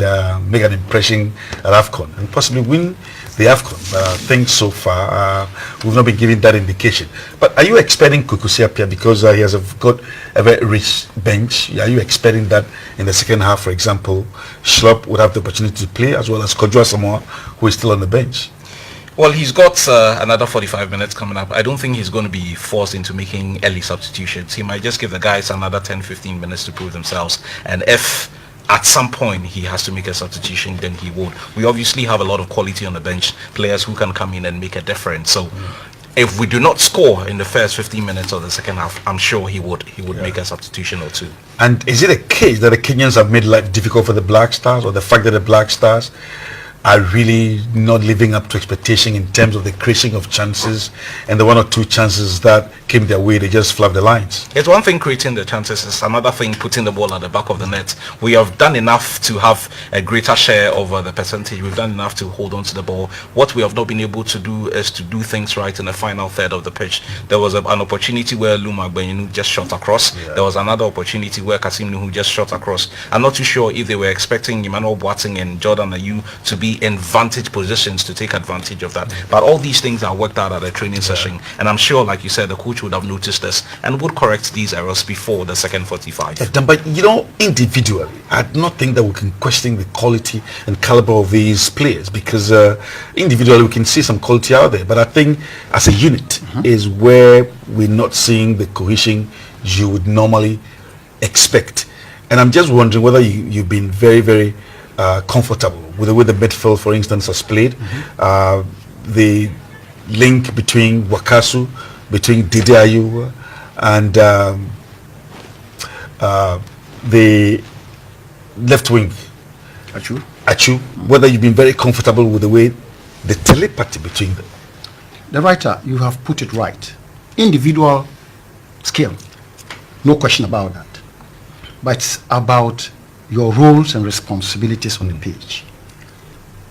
make an impression at AFCON and possibly win the AFCON. But I think so far we've not been given that indication. But are you expecting Kukusi Appiah, because he has got a very rich bench, are you expecting that in the second half, for example, Schlupp would have the opportunity to play as well as Kodjo Asamoah, who is still on the bench? Well, he's got another 45 minutes coming up. I don't think he's going to be forced into making early substitutions. He might just give the guys another 10-15 minutes to prove themselves. And if at some point he has to make a substitution, then he would. We obviously have a lot of quality on the bench, players who can come in and make a difference. So if we do not score in the first 15 minutes of the second half, I'm sure he would make a substitution or two. And is it a case that the Kenyans have made life difficult for the Black Stars, or the fact that the Black Stars are really not living up to expectation in terms of the creation of chances, and the one or two chances that came their way, they just flubbed the lines? It's one thing creating the chances, it's another thing putting the ball at the back of the net. We have done enough to have a greater share over the percentage. We've done enough to hold on to the ball. What we have not been able to do is to do things right in the final third of the pitch. There was an opportunity where Luma Agbenyinu just shot across. There was another opportunity where Kasim Nuhu just shot across. I'm not too sure if they were expecting Emmanuel Boateng and Jordan Ayew to be in vantage positions to take advantage of that. But all these things are worked out at a training session, and I'm sure, like you said, the coach would have noticed this and would correct these errors before the second 45. But individually, I do not think that we can question the quality and caliber of these players, because individually we can see some quality out there, but I think as a unit is where we're not seeing the cohesion you would normally expect. And I'm just wondering whether you've been very, very comfortable with the way the midfield, for instance, has played. The link between Wakasu, between Dede Ayew and the left wing, Achu, whether you've been very comfortable with the way the telepathy between them. The writer, you have put it right. Individual skill, no question about that. But it's about your roles and responsibilities on the pitch.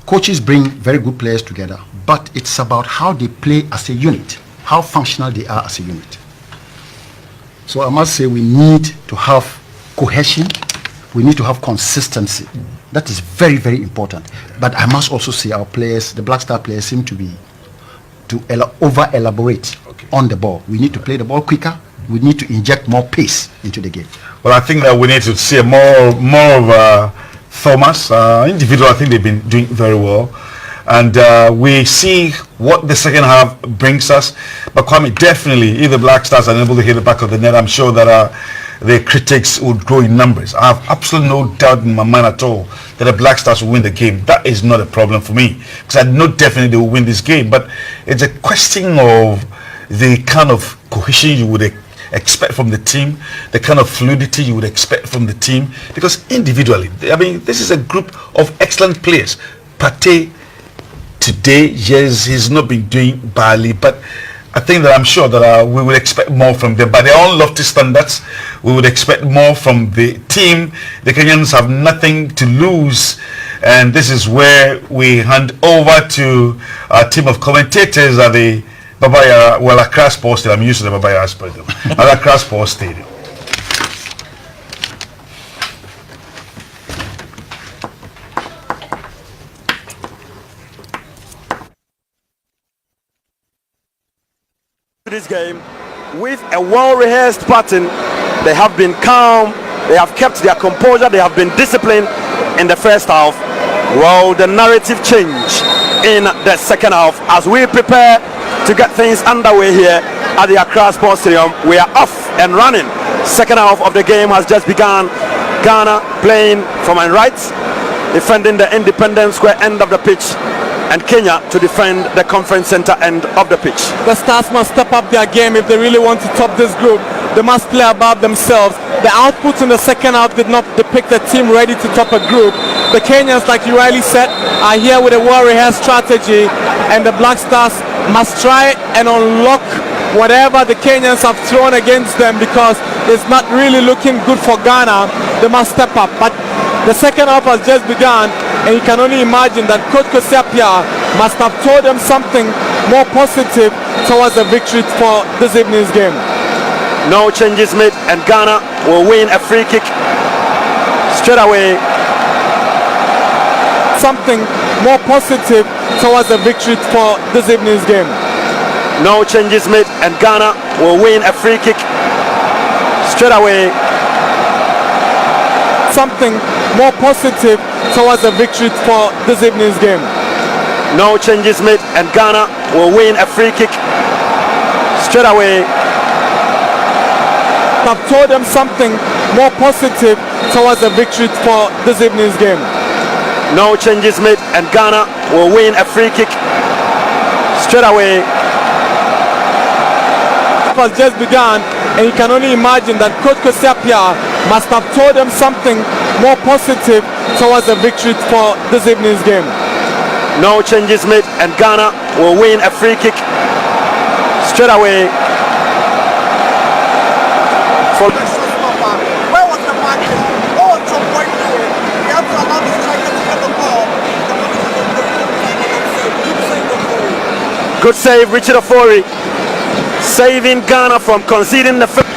Coaches bring very good players together, but it's about how they play as a unit, how functional they are as a unit. So I must say we need to have cohesion, we need to have consistency. That is very, very important. But I must also say our players, the Black Star players, seem to over-elaborate on the ball. We need to play the ball quicker, we need to inject more pace into the game. Well, I think that we need to see more of Thomas. Individual, I think they've been doing very well. And we see what the second half brings us. But Kwame, definitely, if the Black Stars are unable to hit the back of the net, I'm sure that the critics would grow in numbers. I have absolutely no doubt in my mind at all that the Black Stars will win the game. That is not a problem for me, because I know definitely they will win this game. But it's a question of the kind of cohesion you would expect from the team, the kind of fluidity you would expect from the team, because individually, I mean, this is a group of excellent players. Partey today, yes, he's not been doing badly, but I think that I'm sure that we will expect more from them. By their own lofty standards, we would expect more from the team. The Kenyans have nothing to lose, and this is where we hand over to our team of commentators at the Accra Sports Stadium. I'm used to the Baba Yara Stadium. At Accra Sports Stadium. This game with a well-rehearsed pattern. They have been calm, they have kept their composure, they have been disciplined in the first half. Well, the narrative change in the second half as we prepare to get things underway here at the Accra Sports Stadium. We are off and running. Second half of the game has just begun. Ghana playing from my right, defending the Independence Square end of the pitch, and Kenya to defend the Conference Center end of the pitch. The Stars must step up their game if they really want to top this group. They must play above themselves. The output in the second half did not depict a team ready to top a group. The Kenyans, like you rightly said, are here with a well-rehearsed strategy, and the Black Stars must try and unlock whatever the Kenyans have thrown against them, because it's not really looking good for Ghana. They must step up. But the second half has just begun, and you can only imagine that Coach Kosapia must have told them something more positive towards the victory for this evening's game. No changes made, and Ghana will win a free kick straight away. Something more positive towards the victory for this evening's game. No changes made, and Ghana will win a free kick straight away. Something more positive towards the victory for this evening's game. No changes made, and Ghana will win a free kick straight away. I've told them something more positive towards the victory for this evening's game. No changes made, and Ghana will win a free kick straight away. half has just begun, and you can only imagine that Coach Kosapia must have told them something more positive towards the victory for this evening's game. No changes made, and Ghana will win a free kick straight away. For Where was the marking? Oh, it's a point here. We have to allow the striker to get the ball. good save, Richard Ofori, saving Ghana from conceding the first.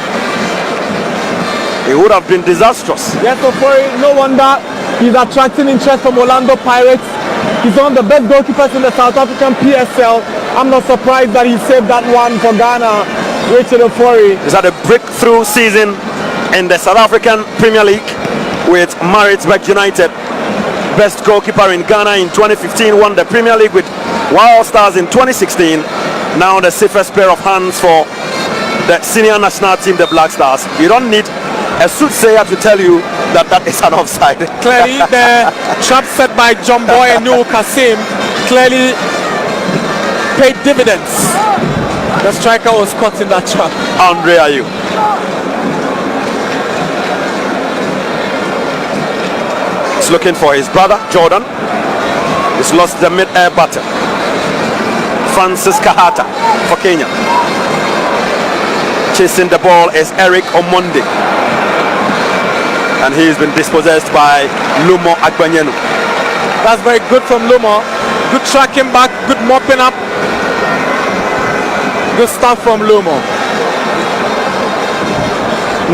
It would have been disastrous. Yes, Ofori, no wonder he's attracting interest from Orlando Pirates. He's one of the best goalkeepers in the South African PSL. I'm not surprised that he saved that one for Ghana, Richard Ofori. He's had a breakthrough season in the South African Premier League with Maritzburg United. Best goalkeeper in Ghana in 2015, won the Premier League with Wild Stars in 2016. Now the safest pair of hands for the senior national team, the Black Stars. You don't need a soothsayer to tell you that that is an offside. Clearly the trap set by John Boy and Noor Kasim clearly paid dividends. The striker was caught in that trap. Andre Ayew. He's looking for his brother Jordan. He's lost the mid-air battle. Francis Kahata for Kenya. Chasing the ball is Eric Omondi, and he's been dispossessed by Lumo Agbanyenu. That's very good from Lumo. Good tracking back, good mopping up. Good stuff from Lumo.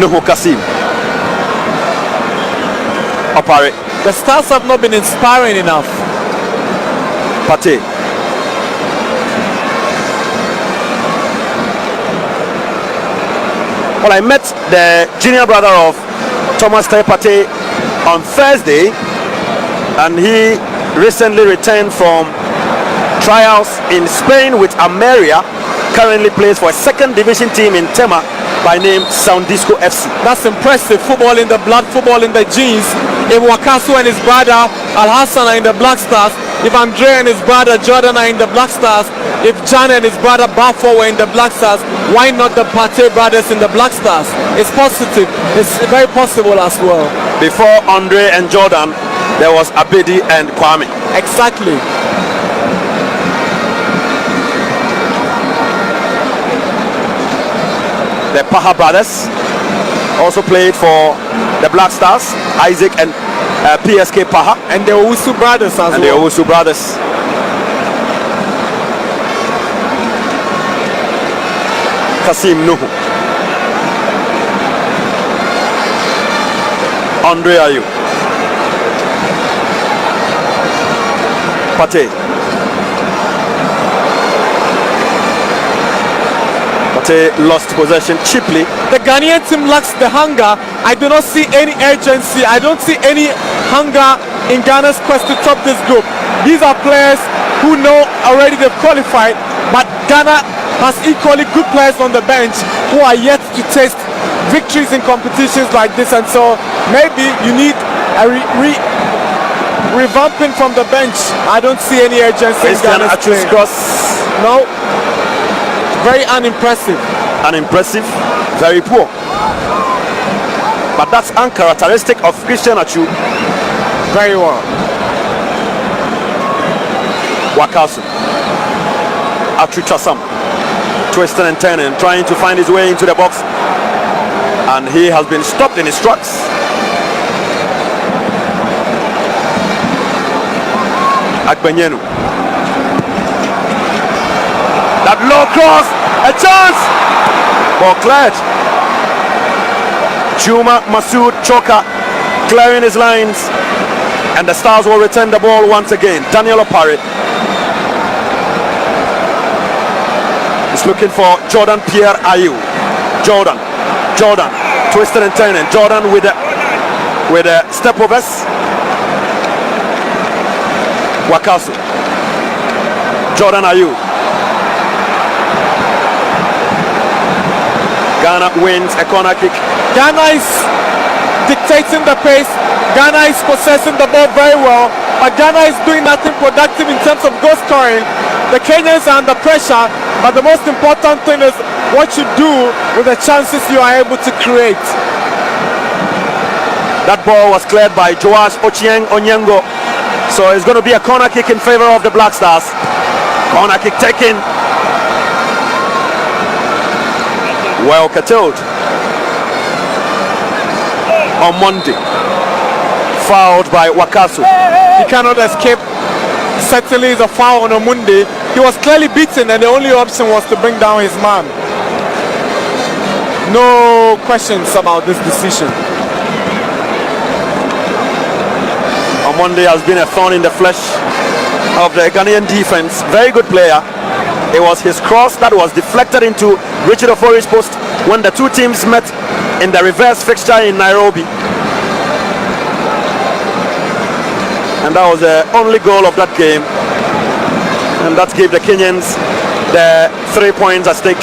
Nuhu Kasim. Opare. The Stars have not been inspiring enough. Pate. Well, I met the junior brother of Thomas Pate on Thursday, and he recently returned from trials in Spain with Ameria. Currently plays for a second division team in Tema by name Soundisco FC. That's impressive. Football in the blood, football in the genes. If Wakasu and his brother Al Hassan are in the Black Stars, if Andre and his brother Jordan are in the Black Stars, if Jan and his brother Bafo were in the Black Stars, why not the Pate brothers in the Black Stars? It's positive. It's very possible as well. Before Andre and Jordan, there was Abedi and Kwame. Exactly. The Paha brothers also played for the Black Stars, Isaac and PSK Paha. And the Owusu brothers as well. And the Owusu brothers. Kasim Nuhu. Andre Ayew. Pate. Lost possession cheaply. The Ghanaian team lacks the hunger. I do not see any urgency. I don't see any hunger in Ghana's quest to top this group. These are players who know already they've qualified, but Ghana has equally good players on the bench who are yet to taste victories in competitions like this, and so maybe you need a revamping from the bench. I don't see any urgency in Ghana's play. No. Very unimpressive. Unimpressive, very poor. But that's uncharacteristic of Christian Achu. Very well. Wakasu. Achu Chasam. Twisting and turning, trying to find his way into the box. And he has been stopped in his tracks. Agbanyenu. That low cross, a chance! Ball cleared. Juma Masood Choka clearing his lines, and the Stars will return the ball once again. Daniel Opare is looking for Jordan Pierre Ayew. Jordan, twisted and turning. Jordan with a step overs. Wakasu. Jordan Ayew. Ghana wins a corner kick. Ghana is dictating the pace. Ghana is possessing the ball very well, but Ghana is doing nothing productive in terms of goal scoring. The Kenyans are under pressure, But the most important thing is what you do with the chances you are able to create. That ball was cleared by Joash Ochieng Onyengo. So it's going to be a corner kick in favor of the Black Stars. Corner kick taken. Well curtailed. On Monday. Fouled by Wakaso. He cannot escape. Certainly is a foul on a Monday. He was clearly beaten and the only option was to bring down his man. No questions about this decision. Monday has been a thorn in the flesh of the Ghanaian defense. Very good player. It was his cross that was deflected into Richard Ofori's post when the two teams met in the reverse fixture in Nairobi. And that was the only goal of that game. And that gave the Kenyans the 3 points at stake.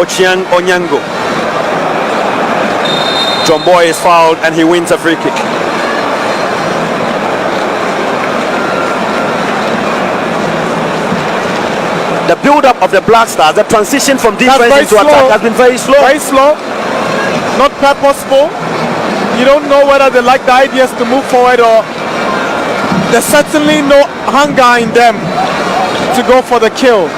Ochieng Onyango. John Boy is fouled and he wins a free kick. The build-up of the Black Stars, the transition from defense into attack has been very slow. Very slow, not purposeful. You don't know whether they like the ideas to move forward or there's certainly no hunger in them to go for the kill.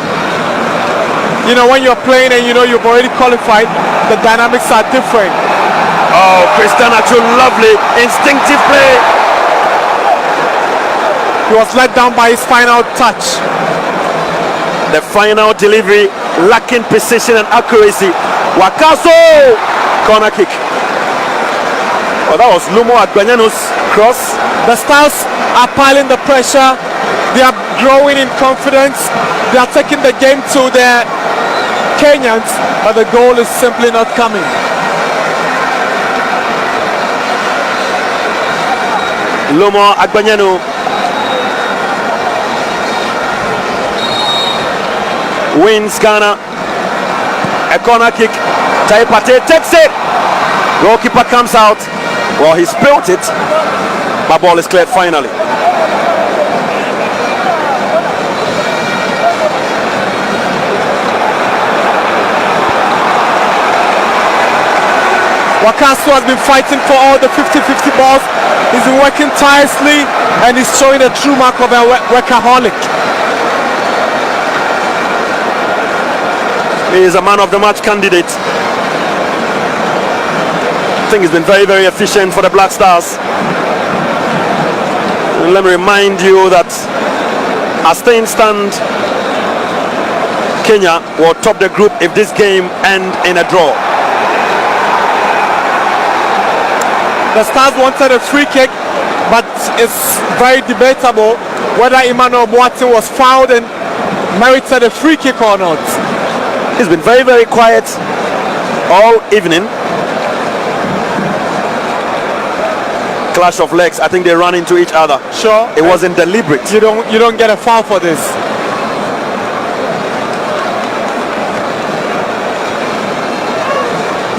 You know, when you're playing and you know you've already qualified, the dynamics are different. Oh, Christian Atsu, lovely instinctive play. He was let down by his final touch. The final delivery lacking precision and accuracy. Wakaso! Corner kick. Oh, that was Lumo Agbanyano's cross. The Stars are piling the pressure. They are growing in confidence. They are taking the game to the Kenyans, but the goal is simply not coming. Lumo Agbanyano wins Ghana. A corner kick. Taipate takes it. Goalkeeper comes out. Well, he spilled it. But ball is cleared finally. Wakaso has been fighting for all the 50-50 balls. He's been working tirelessly and he's showing a true mark of a workaholic. He is a man of the match candidate. I think he's been very, very efficient for the Black Stars. And let me remind you that as things stand, Kenya will top the group if this game ends in a draw. The Stars wanted a free kick, but it's very debatable whether Emmanuel Boateng was fouled and merited a free kick or not. He's been very, very quiet all evening. Clash of legs. I think they ran into each other. Sure. It wasn't deliberate. You don't get a foul for this.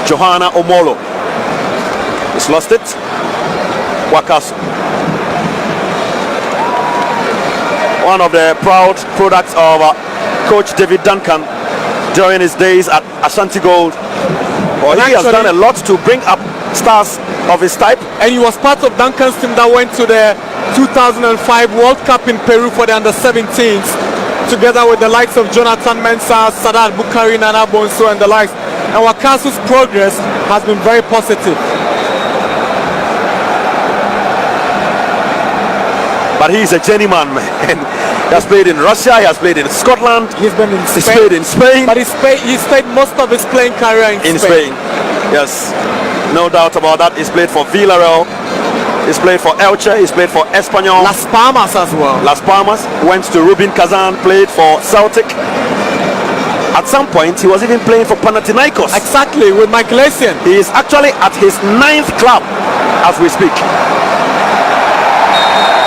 Johanna Omolo. He's lost it. Wakaso. One of the proud products of Coach David Duncan during his days at Ashanti Gold. Well, he has done a lot to bring up stars of his type. And he was part of Duncan's team that went to the 2005 World Cup in Peru for the under-17s, together with the likes of Jonathan Mensah, Sadat Bukari, Nana Bonso and the likes. And Wakaso's progress has been very positive. But he's a journeyman, man. He has played in Russia, he has played in Scotland, he's been in Spain. He's played in Spain. But he's played most of his playing career in Spain. Yes, no doubt about that. He's played for Villarreal, he's played for Elche, he's played for Espanyol. Las Palmas as well. Las Palmas, went to Rubin Kazan, played for Celtic. At some point, he was even playing for Panathinaikos. Exactly, with Michael Essien. He is actually at his 9th club as we speak.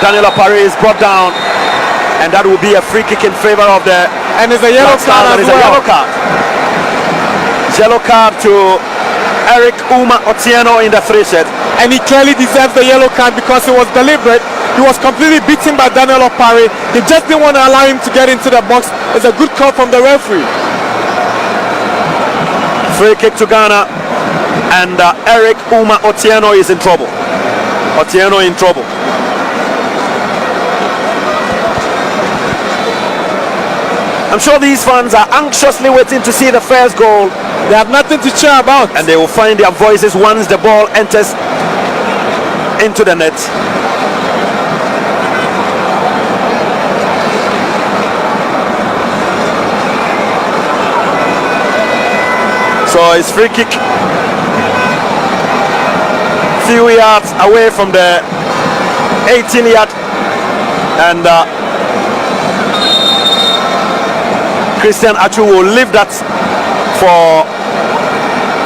Daniel Apare is brought down, and that will be a free kick in favor of the. And it's a yellow card as well. A yellow card. Yellow card to Eric Uma Otieno in the 3 shirt. And he clearly deserves the yellow card because it was deliberate. He was completely beaten by Daniel Opare. He just didn't want to allow him to get into the box. It's a good call from the referee. Free kick to Ghana, and Eric Uma Otieno is in trouble. Otieno in trouble. I'm sure these fans are anxiously waiting to see the first goal. They have nothing to cheer about. And they will find their voices once the ball enters into the net. So it's free kick. Few yards away from the 18-yard, and Christian Achu will leave that for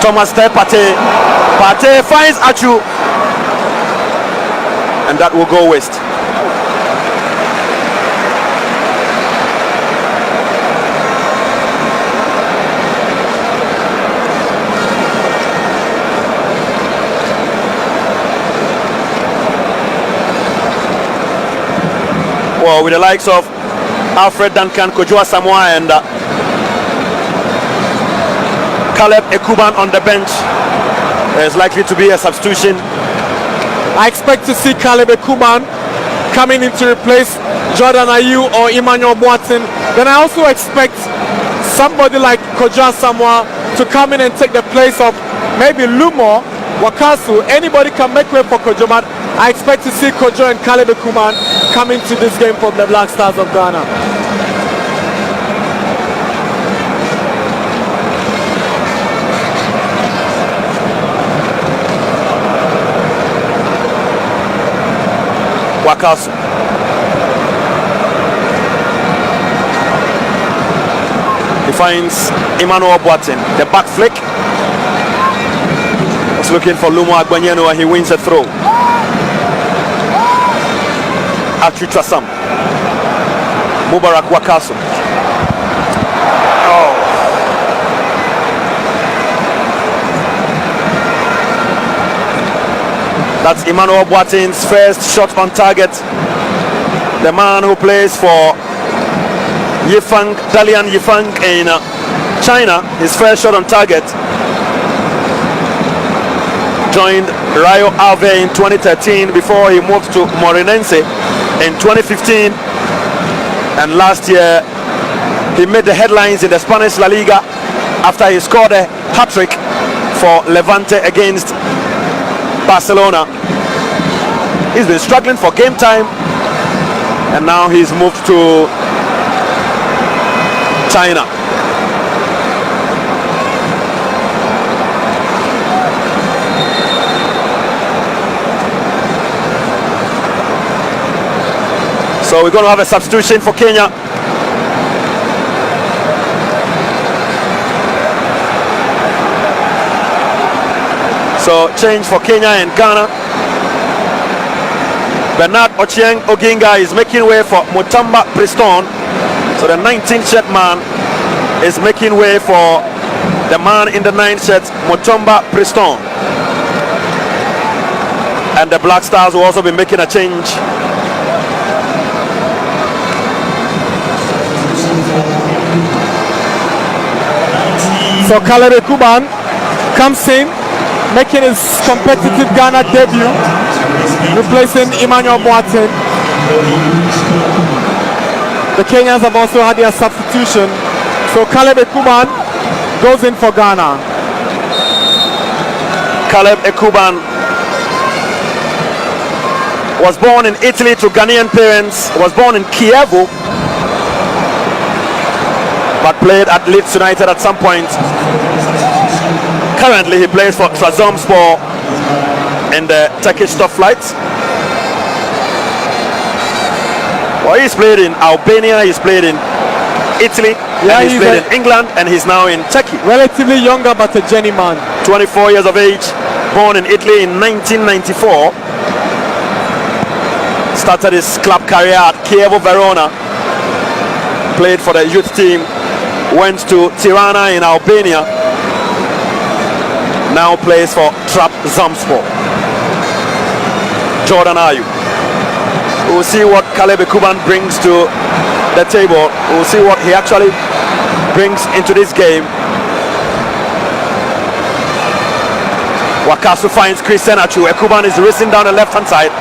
Thomas Partey. Partey finds Achu, and that will go waste. Well, with the likes of Alfred Duncan, Kojo Asamoah, and Caleb Ekuban on the bench, there's likely to be a substitution. I expect to see Caleb Ekuban coming in to replace Jordan Ayew or Emmanuel Boateng. Then I also expect somebody like Kojo Asamoah to come in and take the place of maybe Lumo, Wakasu. Anybody can make way for Kojo, but I expect to see Kojo and Caleb Ekuban come into this game from the Black Stars of Ghana. Wakasu. He finds Emmanuel Boateng. The back flick. He's looking for Lumo Agbanyenu, and he wins a throw. Achu Trasam. Mubarak Wakasu. Oh. That's Emmanuel Boateng's first shot on target. The man who plays for Yifang, Dalian Yifang in China, his first shot on target. Joined Rayo Ave in 2013 before he moved to Morinense in 2015, and last year he made the headlines in the Spanish La Liga after he scored a hat-trick for Levante against Barcelona. He's been struggling for game time, and now he's moved to China. So we're going to have a substitution for Kenya. So change for Kenya and Ghana. Bernard Ochieng Oginga is making way for Mutamba Preston. So the 19th shirt man is making way for the man in the 9th shirt, Mutamba Preston. And the Black Stars will also be making a change. So Caleb Ekuban comes in, making his competitive Ghana debut, replacing Emmanuel Boateng. The Kenyans have also had their substitution. So Caleb Ekuban goes in for Ghana. Caleb Ekuban was born in Italy to Ghanaian parents, was born in Kievo, but played at Leeds United at some point. Currently he plays for Trabzonspor in the Turkish top flight. Well, he's played in Albania, he's played in Italy, and he's played in England, and he's now in Turkey. Relatively younger but a journeyman. 24 years of age, born in Italy in 1994. Started his club career at Chievo Verona. Played for the youth team. Went to Tirana in Albania. Now plays for Trabzonspor. Jordan Ayew. We'll see what Caleb Kuban brings to the table. We'll see what he actually brings into this game. Wakasu finds Christian Achu. Ekuban is racing down the left-hand side.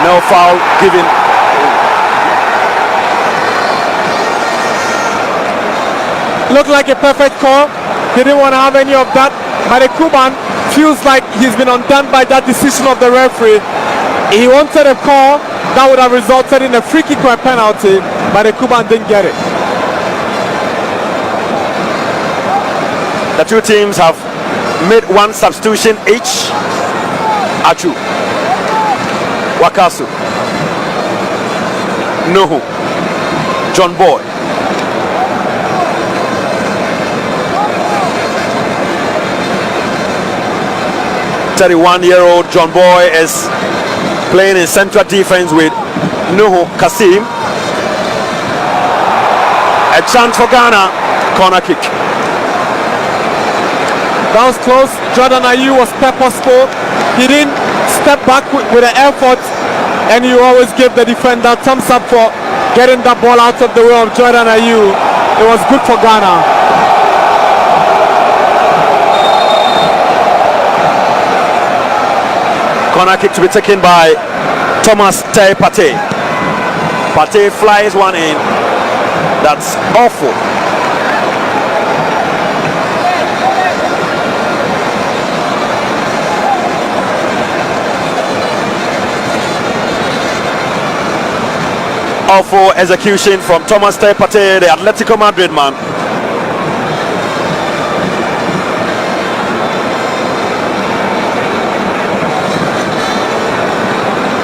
No foul given. Looked like a perfect call. He didn't want to have any of that. But Ekuban feels like he's been undone by that decision of the referee. He wanted a call that would have resulted in a free kick or a penalty, but Ekuban didn't get it. The two teams have made one substitution each. Achu, Wakasu, Nuhu, John Boy. 31-year-old John Boy is playing in central defense with Nuhu Kasim. A chance for Ghana, corner kick. That was close. Jordan Ayew was purposeful. He didn't step back with an effort, and you always give the defender thumbs up for getting that ball out of the way of Jordan Ayew. It was good for Ghana. Corner kick to be taken by Thomas Tay Pate. Pate flies one in. That's awful. Awful execution from Thomas Tay Pate, the Atletico Madrid man.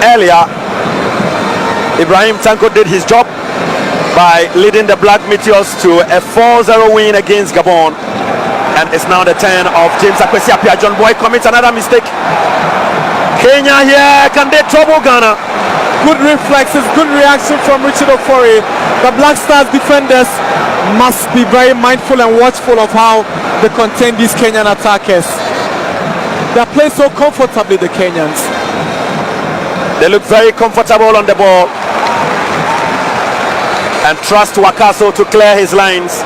Earlier, Ibrahim Tanko did his job by leading the Black Meteors to a 4-0 win against Gabon, and it's now the turn of James Akwesi Appiah. John Boy commits another mistake. Kenya here, can they trouble Ghana? Good reflexes, good reaction from Richard Ofori. The Black Stars defenders must be very mindful and watchful of how they contain these Kenyan attackers. They play so comfortably, the Kenyans. They look very comfortable on the ball and trust Wakaso to clear his lines,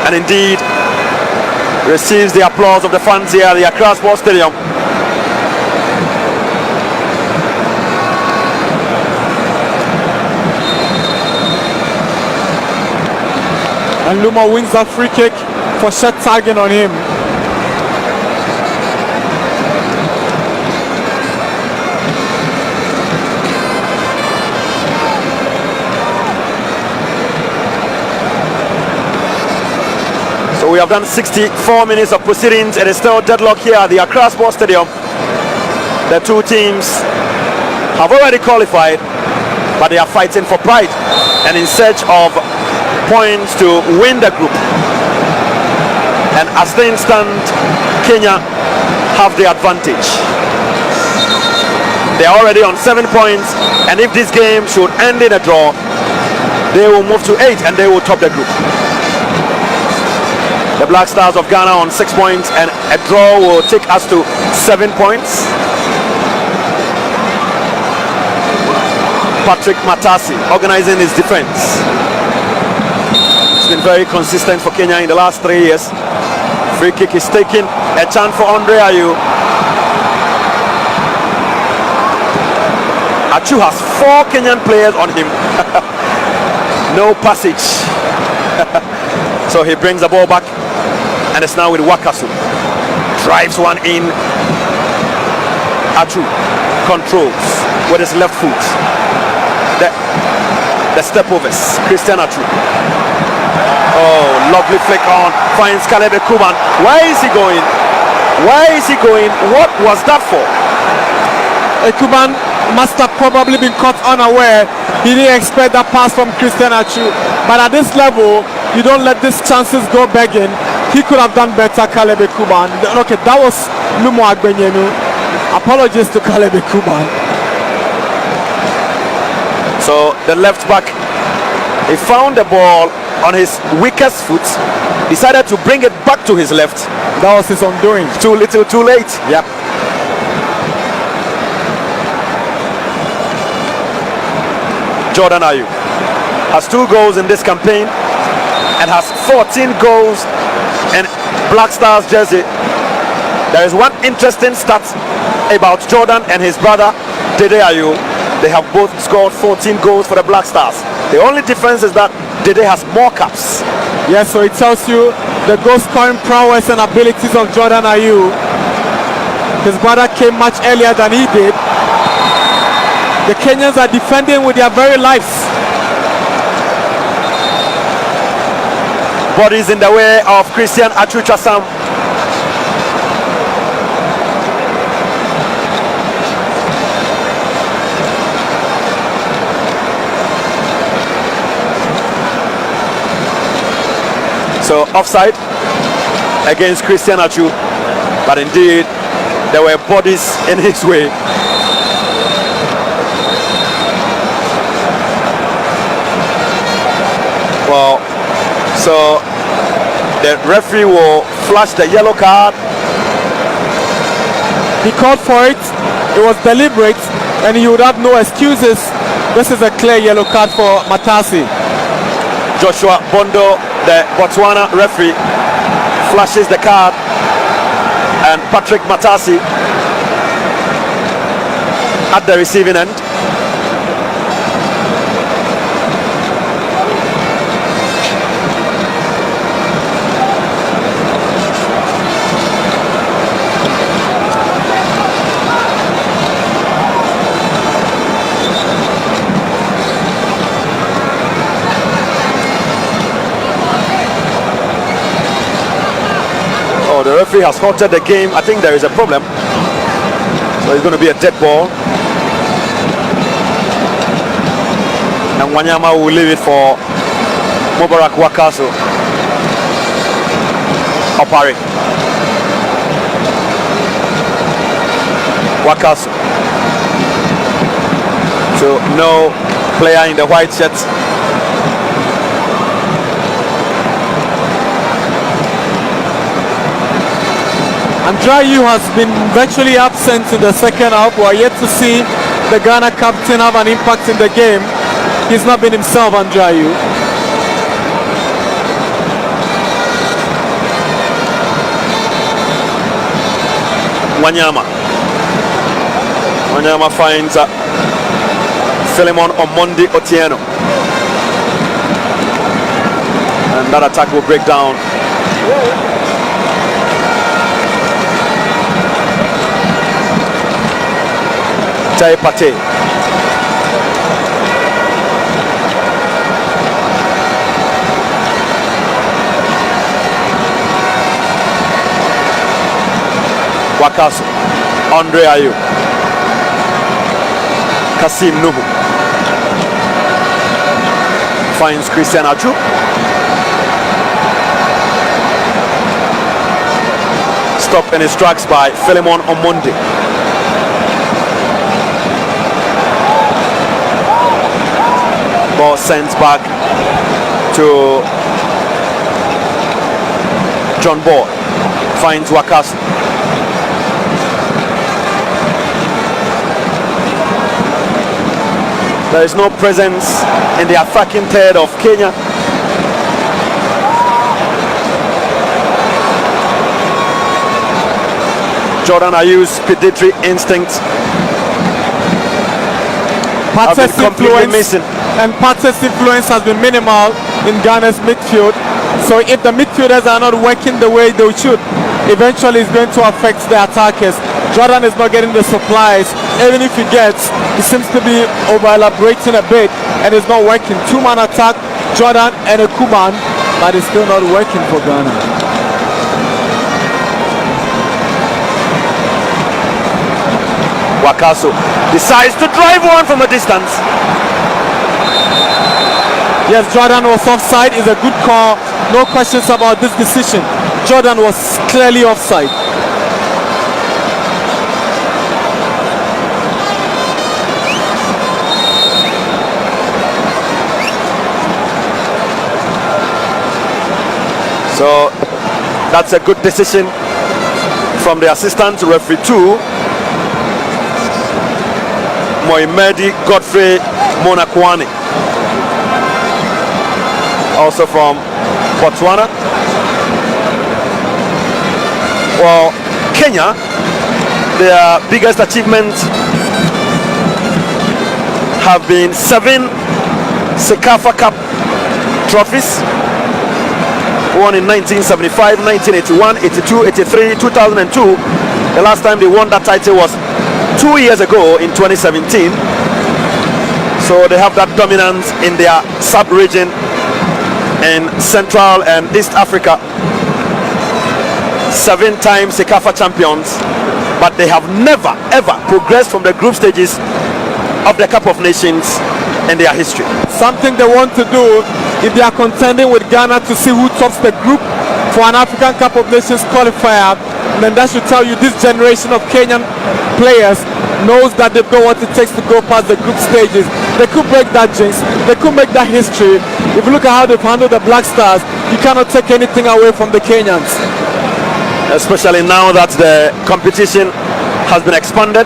and indeed receives the applause of the fans here at the Accra Sports Stadium. And Luma wins that free kick for shot tagging on him. So we have done 64 minutes of proceedings. It is still deadlock here at the Accra Sports Stadium. The two teams have already qualified, but they are fighting for pride and in search of points to win the group. And as things stand, Kenya have the advantage. They are already on 7 points, and if this game should end in a draw, they will move to 8 and they will top the group. The Black Stars of Ghana on 6 points, and a draw will take us to 7 points. Patrick Matasi organizing his defense. It's been very consistent for Kenya in the last 3 years. Free kick is taken. A chance for Andre Ayew. Achu has 4 Kenyan players on him. No passage. So he brings the ball back, and it's now with Wakasu. Drives one in. Achu controls with his left foot. The step overs. Christian Achu. Oh, lovely flick on. Finds Caleb Kuban. Where is he going? Where is he going? What was that for? Ekuban must have probably been caught unaware. He didn't expect that pass from Christian Achu. But at this level, you don't let these chances go begging. He could have done better, Caleb Kuban. Okay, that was Lumo Agbenyenu. Apologies to Caleb Kuban. So the left back, he found the ball on his weakest foot, decided to bring it back to his left. That was his undoing. Too little, too late. Yep. Jordan Ayew has 2 goals in this campaign and has 14 goals in Black Stars jersey. There is one interesting stat about Jordan and his brother Dede Ayew. They have both scored 14 goals for the Black Stars. The only difference is that Dede has more caps. Yes, so it tells you the goal scoring prowess and abilities of Jordan Ayew. His brother came much earlier than he did. The Kenyans are defending with their very lives. Bodies in the way of Christian Achuchasam. So offside against Christian Achu, but indeed there were bodies in his way. Well, so the referee will flash the yellow card. He called for it. It was deliberate, and he would have no excuses. This is a clear yellow card for Matasi. Joshua Bondo, the Botswana referee, flashes the card, and Patrick Matasi at the receiving end. The referee has halted the game. I think there is a problem. So it's going to be a dead ball. And Wanyama will leave it for Mubarak Wakaso. Opari. Wakaso. So no player in the white shirt. Andrayu has been virtually absent in the second half. We are yet to see the Ghana captain have an impact in the game. He's not been himself, Andrayu. Wanyama finds Philemon Omondi Otieno, and that attack will break down. Tai Pate. Wakaso, Andre Ayew, Kasim Nuhu finds Christian Achu. Stop in his tracks by Philemon Omondi. Ball sent back to John Ball. Finds Wakaso. There is no presence in the attacking third of Kenya. Jordan Ayew's predatory instincts have been completely missing. And Pat's influence has been minimal in Ghana's midfield. So if the midfielders are not working the way they should, eventually it's going to affect the attackers. Jordan is not getting the supplies. Even if he gets, he seems to be over-elaborating a bit and it's not working. Two-man attack, Jordan and a Kuman, but it's still not working for Ghana. Wakaso decides to drive one from a distance. Yes, Jordan was offside. Is a good call. No questions about this decision. Jordan was clearly offside. So that's a good decision from the assistant referee 2, Moimedi Godfrey Monakwane. also from Botswana. Well, Kenya, their biggest achievement have been 7 Sekafa Cup trophies, won in 1975, 1981, 82, 83, 2002. The last time they won that title was 2 years ago in 2017. So they have that dominance in their sub-region in Central and East Africa. 7 times Sekafa champions, but they have never ever progressed from the group stages of the Cup of Nations in their history. Something they want to do if they are contending with Ghana to see who tops the group for an African Cup of Nations qualifier, then that should tell you this generation of Kenyan players knows that they've got what it takes to go past the group stages. They could break that jinx, they could make that history. If you look at how they've handled the Black Stars, you cannot take anything away from the Kenyans. Especially now that the competition has been expanded,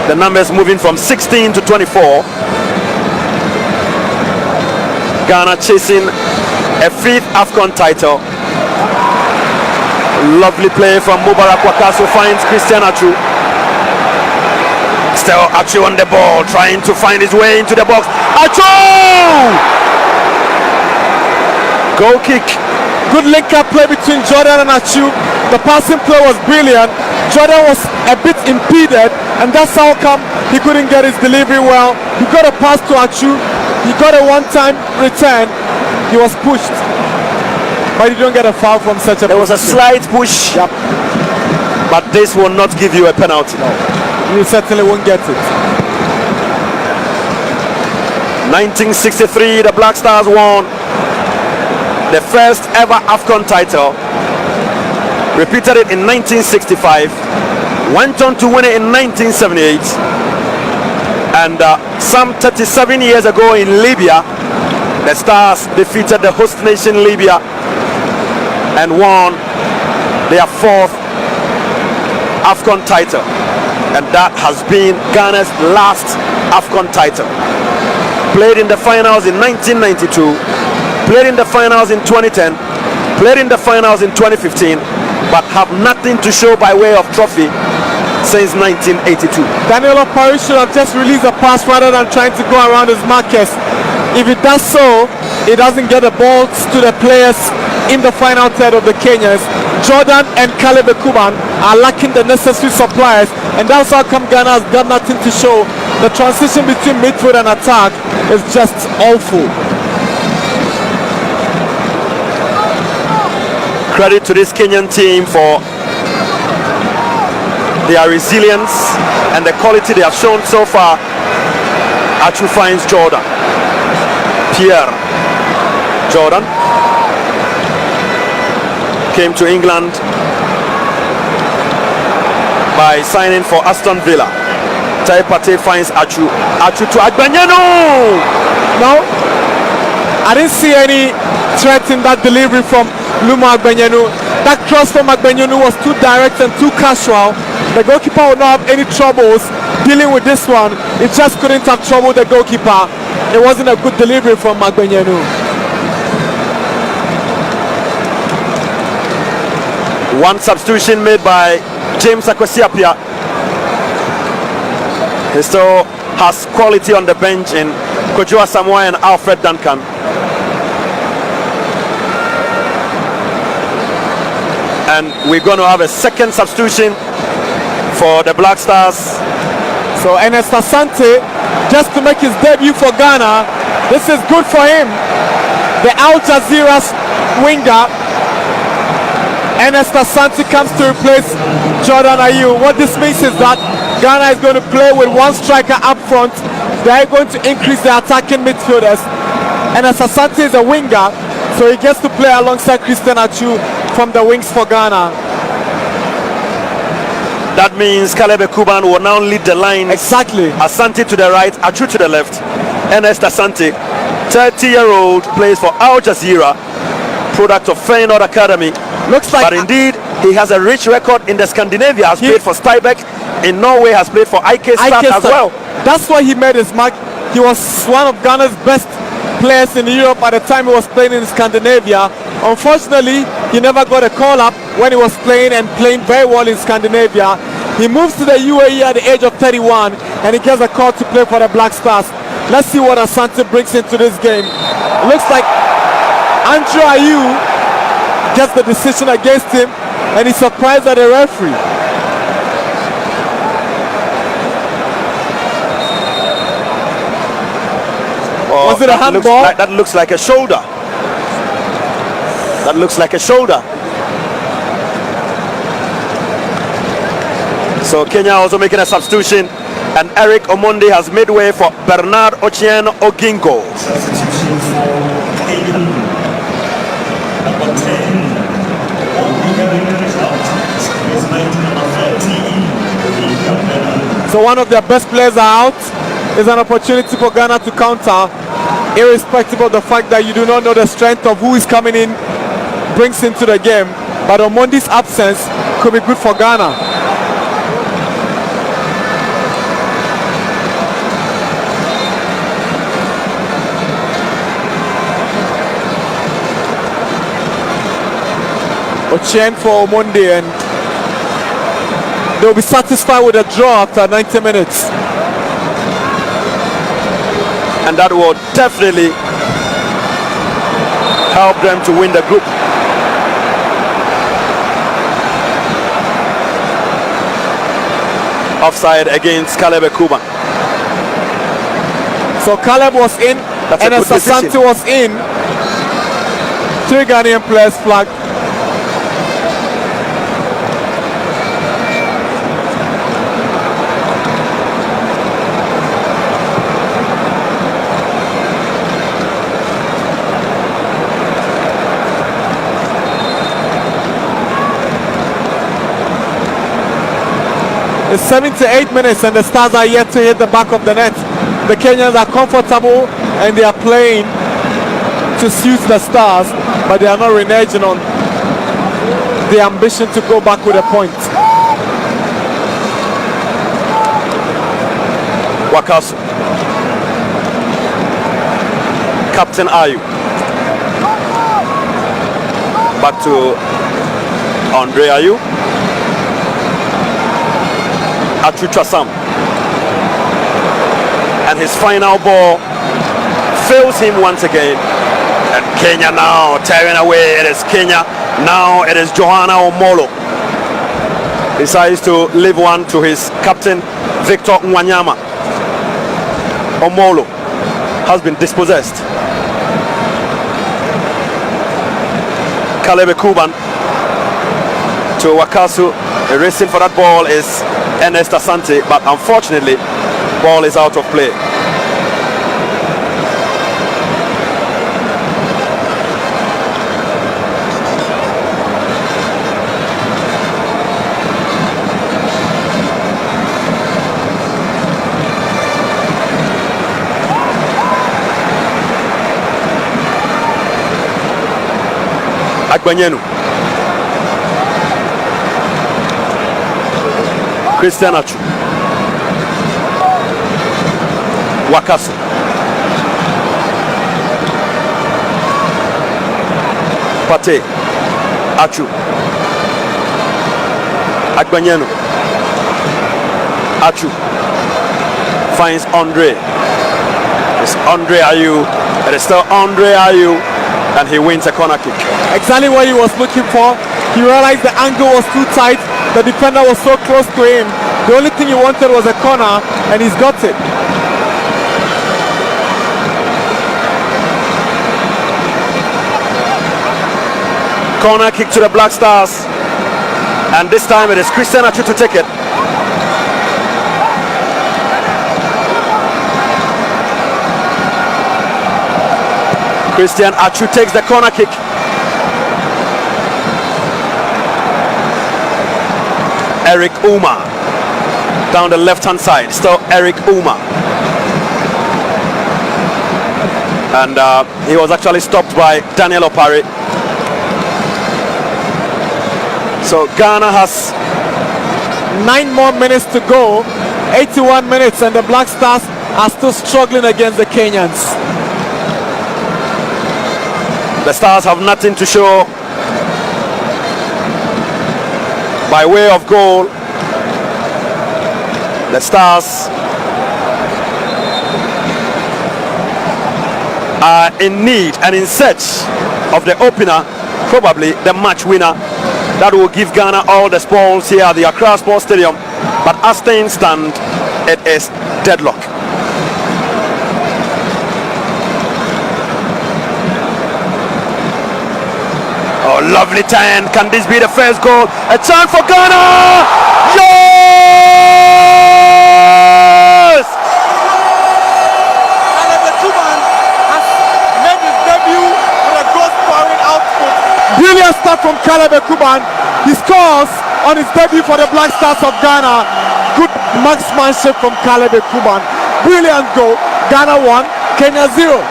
the numbers moving from 16 to 24. Ghana chasing a 5th AFCON title. Lovely play from Mubarak Wakaso, finds Christian Atsu. Still Atsu on the ball, trying to find his way into the box. Atsu! Goal kick. Good link-up play between Jordan and Atsu. The passing play was brilliant. Jordan was a bit impeded, and that's how come he couldn't get his delivery well. He got a pass to Atsu. He got a one-time return. He was pushed, but he don't get a foul from such a. There was a slight push, yep. But this will not give you a penalty. No, you certainly won't get it. 1963, the Black Stars won the first ever AFCON title. Repeated it in 1965. Went on to win it in 1978. And some 37 years ago in Libya, the Stars defeated the host nation Libya and won their 4th AFCON title. And that has been Ghana's last AFCON title. Played in the finals in 1992, played in the finals in 2010, played in the finals in 2015, but have nothing to show by way of trophy since 1982. Daniel Opari should have just released a pass rather than trying to go around his markers. If it does so, it doesn't get the balls to the players in the final third of the Kenyans. Jordan and Caleb Kuban are lacking the necessary supplies, and that's how come Ghana has got nothing to show. The transition between midfield and attack is just awful. Credit to this Kenyan team for their resilience and the quality they have shown so far. Atsu finds Jordan. Pierre Jordan came to England by signing for Aston Villa. Tai Partey finds Atsu. Atsu to Agbanyanu. No, I didn't see any threat in that delivery from Luma Agbanyanu. That cross from Agbanyanu was too direct and too casual. The goalkeeper would not have any troubles dealing with this one. It just couldn't have troubled the goalkeeper. It wasn't a good delivery from Agbanyanu. One substitution made by James Akwesiapia. He still has quality on the bench in Kojo Asamoah and Alfred Duncan. And we're going to have a second substitution for the Black Stars. So Ernest Asante, just to make his debut for Ghana, this is good for him. The Al Jazeera's winger, Ernest Asante, comes to replace Jordan Ayew. What this means is that Ghana is going to play with one striker up front. They are going to increase their attacking midfielders. Ernest Asante is a winger, so he gets to play alongside Christian Atsu from the wings for Ghana. That means Caleb Kuban will now lead the line. Exactly. Asante to the right, Atsu to the left. Ernest Asante, 30-year-old, plays for Al Jazeera, product of Feyenoord Academy. Looks like, but indeed, he has a rich record in the Scandinavia. Has played for Stabæk in Norway, has played for IK Stad as well. That's why he made his mark. He was one of Ghana's best players in Europe at the time he was playing in Scandinavia. Unfortunately, he never got a call-up when he was playing and playing very well in Scandinavia. He moves to the UAE at the age of 31 and he gets a call to play for the Black Stars. Let's see what Asante brings into this game. It looks like Andrew Ayew gets the decision against him and he's surprised at the referee. Was it a handball? That looks like a shoulder. That looks like a shoulder. So Kenya also making a substitution, and Eric Omondi has made way for Bernard Ochieng Ogingo. Substitution for Kenya. Number 10, Ogingo is out. Replacement number 13, So one of their best players are out. Is an opportunity for Ghana to counter, irrespective of the fact that you do not know the strength of who is coming in brings into the game. But Omondi's absence could be good for Ghana. Ochieng for Omondi, and they'll be satisfied with a draw after 90 minutes. And that will definitely help them to win the group. Offside against Caleb Ekuban. So Caleb was in and Asante was in. 3 Ghanaian players flagged. It's 78 minutes and the Stars are yet to hit the back of the net. The Kenyans are comfortable and they are playing to suit the Stars, but they are not reneging on the ambition to go back with a point. Wakasu. Captain Ayew. Back to Andre Ayew. Achuchasam, and his final ball fails him once again, and Kenya now tearing away. It is Kenya now. It is Johanna Omolo decides to leave one to his captain Victor Mwanyama. Omolo has been dispossessed. Caleb Ekuban to Wakasu. Racing for that ball is Ernest Asante, but unfortunately ball is out of play. Agbanyenu. Christian Achu. Wakasu. Pate. Achu. Agbanyenu. Achu. Finds Andre. It's Andre Ayew. It is still Andre Ayew. And he wins a corner kick. Exactly what he was looking for. He realized the angle was too tight. The defender was so close to him. The only thing he wanted was a corner, and he's got it. Corner kick to the Black Stars, and this time it is Christian Achu to take it. Christian Achu takes the corner kick. Eric Uma down the left hand side, still Eric Uma, and he was actually stopped by Daniel Opare. So Ghana has 9 more minutes to go, 81 minutes, and the Black Stars are still struggling against the Kenyans. The Stars have nothing to show by way of goal. The Stars are in need and in search of the opener, probably the match winner that will give Ghana all the spoils here at the Accra Sports Stadium. But as things stand, it is deadlock. Oh, lovely turn. Can this be the first goal? A chance for Ghana! Yes! Caleb Ekuban has made his debut with a goal scoring output. Brilliant start from Caleb Ekuban. He scores on his debut for the Black Stars of Ghana. Good marksmanship from Caleb Ekuban. Brilliant goal. Ghana 1, Kenya 0.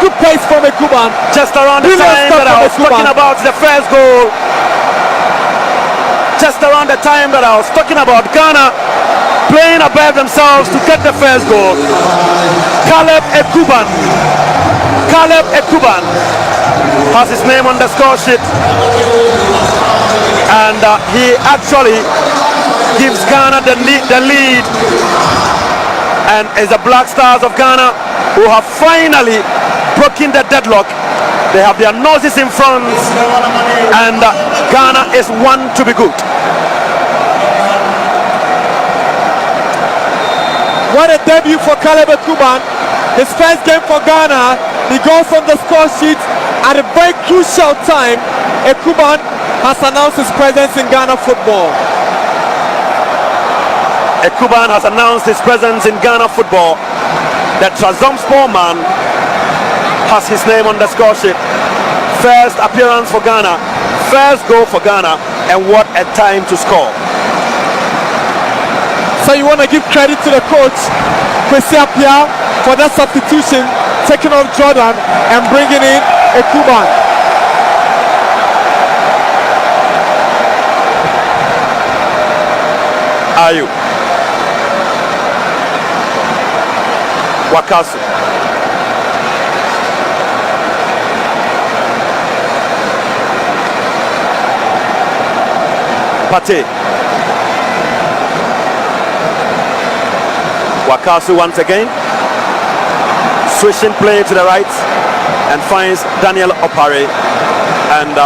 Good pace from Ekuban. Just around the time that I was talking about the first goal. Just around the time that I was talking about Ghana playing above themselves to get the first goal. Caleb Ekuban. Caleb Ekuban has his name on the score sheet. And he actually gives Ghana the lead. And it's the Black Stars of Ghana who have finally broken the deadlock. They have their noses in front, and Ghana is one to be good. What a debut for Caleb Ekuban. His first game for Ghana. He goes on the score sheet at a very crucial time. Ekuban has announced his presence in Ghana football. Ekuban has announced his presence in Ghana football. The Trabzonspor man has his name on the score sheet. First appearance for Ghana, first goal for Ghana, and what a time to score. So you want to give credit to the coach, Kwesi Appiah, for that substitution, taking off Jordan and bringing in Ekuban. Ayu Wakasu. Pate. Wakasu once again. Switching play to the right and finds Daniel Opare. And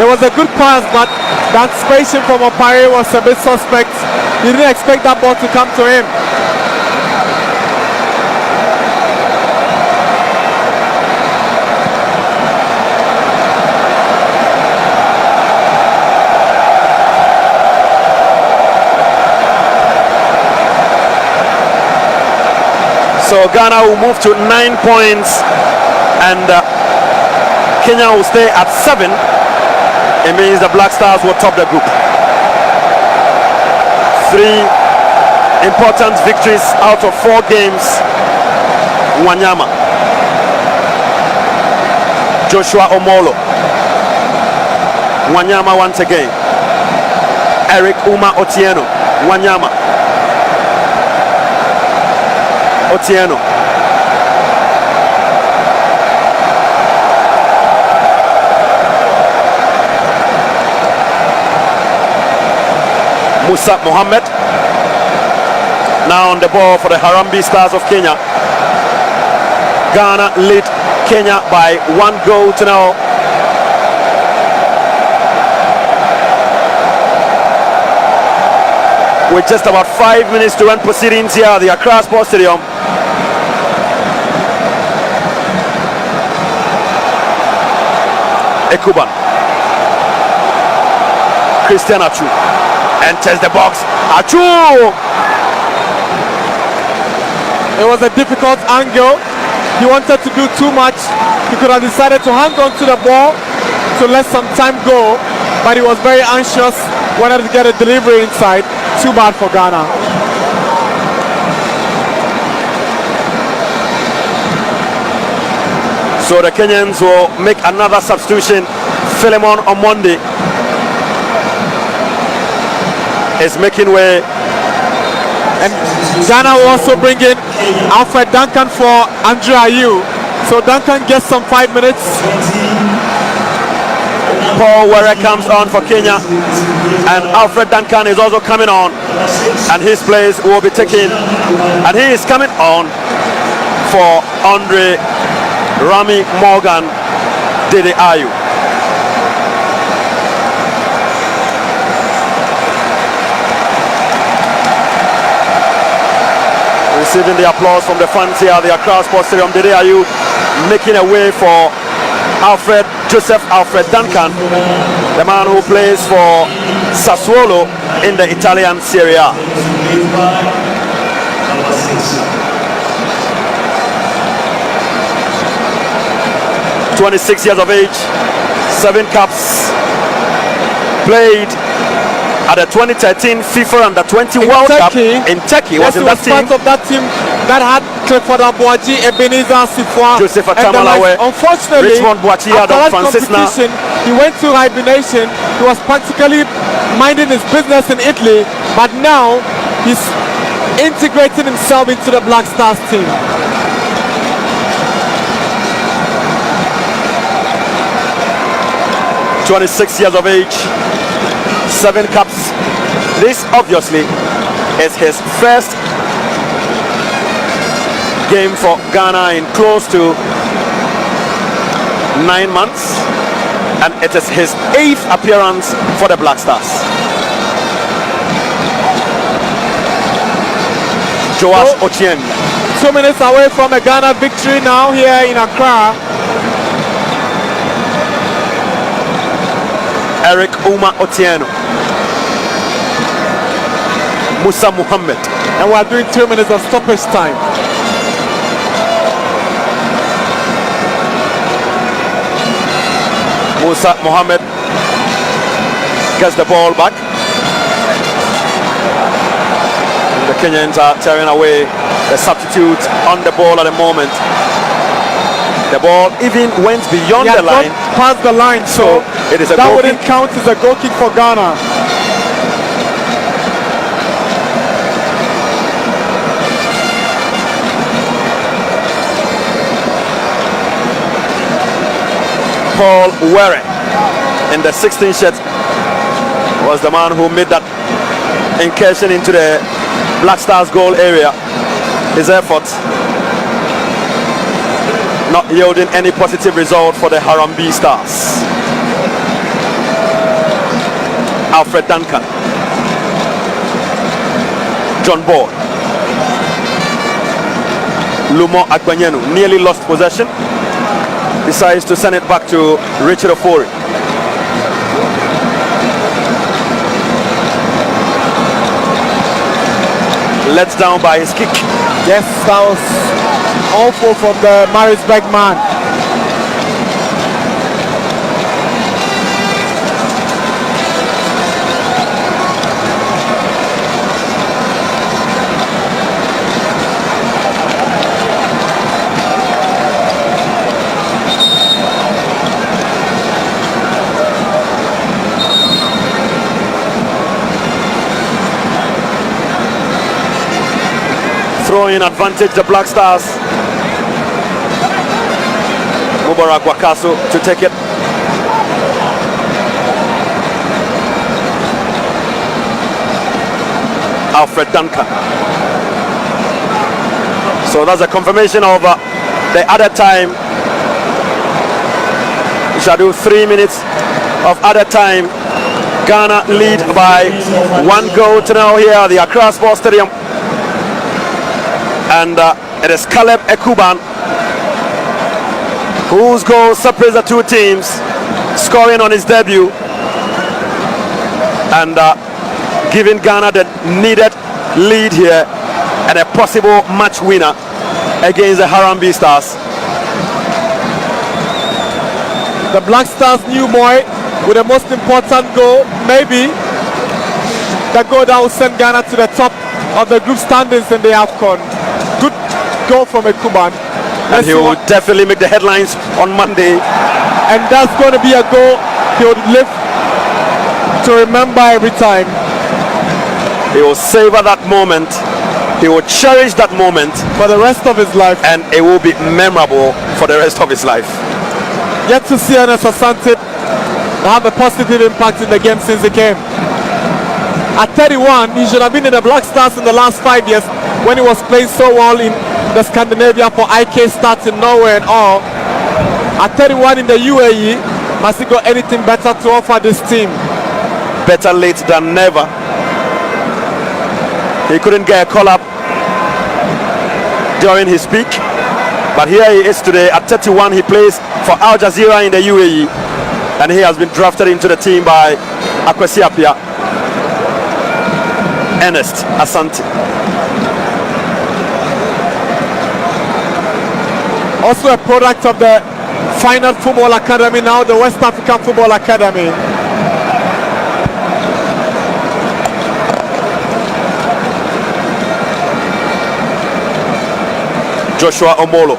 it was a good pass, but the anticipation from Opare was a bit suspect. He didn't expect that ball to come to him. So Ghana will move to 9 points and Kenya will stay at 7. It means the Black Stars will top the group. 3 important victories out of 4 games. Wanyama, Joshua Omolo, Wanyama once again, Eric Uma Otieno, Wanyama, Otieno, Musa Mohammed now on the ball for the Harambee Stars of Kenya. Ghana lead Kenya by 1 goal to 0. With just about 5 minutes to run proceedings here at the Accra Sports Stadium. Ekuban, Christian Achu enters the box. Achu! It was a difficult angle. He wanted to do too much. He could have decided to hang on to the ball to let some time go, but he was very anxious, wanted to get a delivery inside. Too bad for Ghana. So the Kenyans will make another substitution. Philemon Omondi is making way. And Ghana will also bring in Alfred Duncan for Andrew Ayew. So Duncan gets some 5 minutes. Paul Were comes on for Kenya, and Alfred Duncan is also coming on, and his place will be taken, and he is coming on for Andre Rami Morgan Dede Ayu. Receiving the applause from the fans here at the Accra Sports Stadium. Dede Ayu making a way for Joseph Alfred Duncan, the man who plays for Sassuolo in the Italian Serie A. 26 years of age, 7 caps, played at the 2013 FIFA Under-20 World Cup in Turkey. Yes, Was in that team. part of that team that had Clifford Abuaji, Ebenezer Sifwa, Joseph and the Atamalawe, likes. Unfortunately, Richmond Boachi, after Adam that Francisna. competition, he went to hibernation. He was practically minding his business in Italy, but now he's integrating himself into the Black Stars team. "26 years of age, 7 caps. This obviously is his first game for Ghana in close to 9 months, and it is his 8th appearance for the Black Stars." Joash Ochieng. 2 minutes away from a Ghana victory now here in Accra. Eric Uma Otieno. Musa Muhammad. And we're doing 2 minutes of stoppage time. Musa Muhammad gets the ball back. And the Kenyans are tearing away the substitute on the ball at the moment. The ball even went beyond the line. Past the line, so it is a that goal wouldn't kick. count as a goal kick for Ghana. Paul Were in the 16th shirt was the man who made that incursion into the Black Stars goal area. His efforts not yielding any positive result for the Harambee Stars. Alfred Duncan, John Ball, Lumo Agbanyenu nearly lost possession, decides to send it back to Richard Ofori. Let down by his kick. Yes, that was awful from the Marisburg man. Throwing advantage the Black Stars. Mubarak Wakaso to take it. Alfred Duncan. So that's a confirmation of the other time. We shall do 3 minutes of other time. Ghana lead by 1 goal to now here at the Accra Sports Stadium. And it is Caleb Ekuban whose goal separates the two teams, scoring on his debut and giving Ghana the needed lead here and a possible match winner against the Harambee Stars. The Black Stars new boy with the most important goal, maybe the goal that will send Ghana to the top of the group standings in the AFCON. Good goal from Ekuban. And he will definitely make the headlines on Monday. And that's going to be a goal he would live to remember every time. He will savor that moment He will cherish that moment for the rest of his life, and it will be memorable for the rest of his life. Yet to see Ernest Asante have a positive impact in the game since he came. At 31, he should have been in the Black Stars in the last 5 years when he was playing so well in the Scandinavia for IK Stars in Norway and all. At 31 in the UAE, must he got anything better to offer this team? Better late than never. He couldn't get a call-up during his peak, but here he is today. At 31, he plays for Al Jazeera in the UAE, and he has been drafted into the team by Akwesi Appiah. Ernest Asante. Also a product of the Final Football Academy, now the West African Football Academy. Joshua Omolo.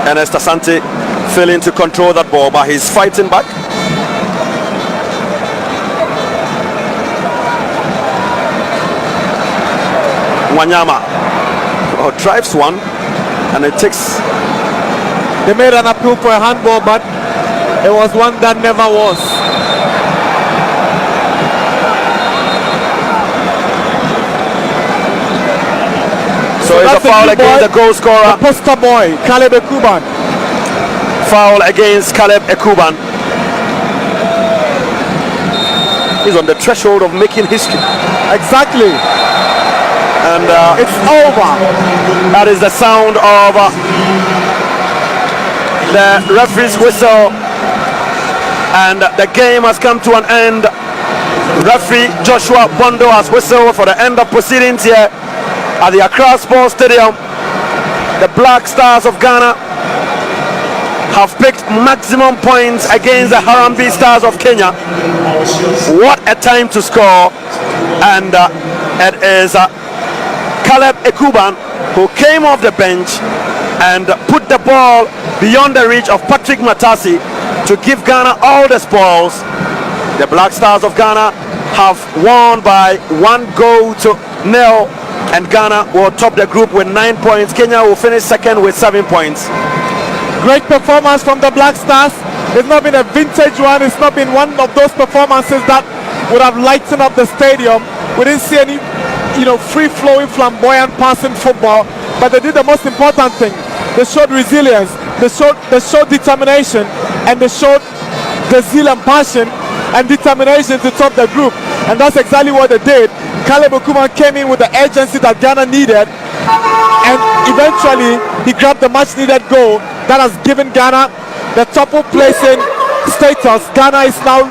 Ernest Asante failing to control that ball, but he's fighting back. Wanyama drives one, and it takes. They made an appeal for a handball, but it was one that never was. So it's a foul against the goal scorer. The poster boy, Caleb Ekuban. Foul against Caleb Ekuban. He's on the threshold of making history. Exactly. And it's over. That is the sound of the referee's whistle, and the game has come to an end. Referee Joshua Bondo has whistled for the end of proceedings here at the Accra Sports Stadium. The Black Stars of Ghana have picked maximum points against the Harambee Stars of Kenya. What a time to score. And it is Caleb Ekuban who came off the bench and put the ball beyond the reach of Patrick Matasi to give Ghana all the spoils. The Black Stars of Ghana have won by 1-0, and Ghana will top the group with 9 points. Kenya will finish second with 7 points. Great performance from the Black Stars. It's not been a vintage one. It's not been one of those performances that would have lightened up the stadium. We didn't see any, free-flowing, flamboyant passing football, but they did the most important thing. They showed resilience, they showed determination, and they showed the zeal and passion and determination to top the group, and that's exactly what they did. Caleb Ekuban came in with the urgency that Ghana needed, and eventually he grabbed the much needed goal that has given Ghana the top of placing status. Ghana is now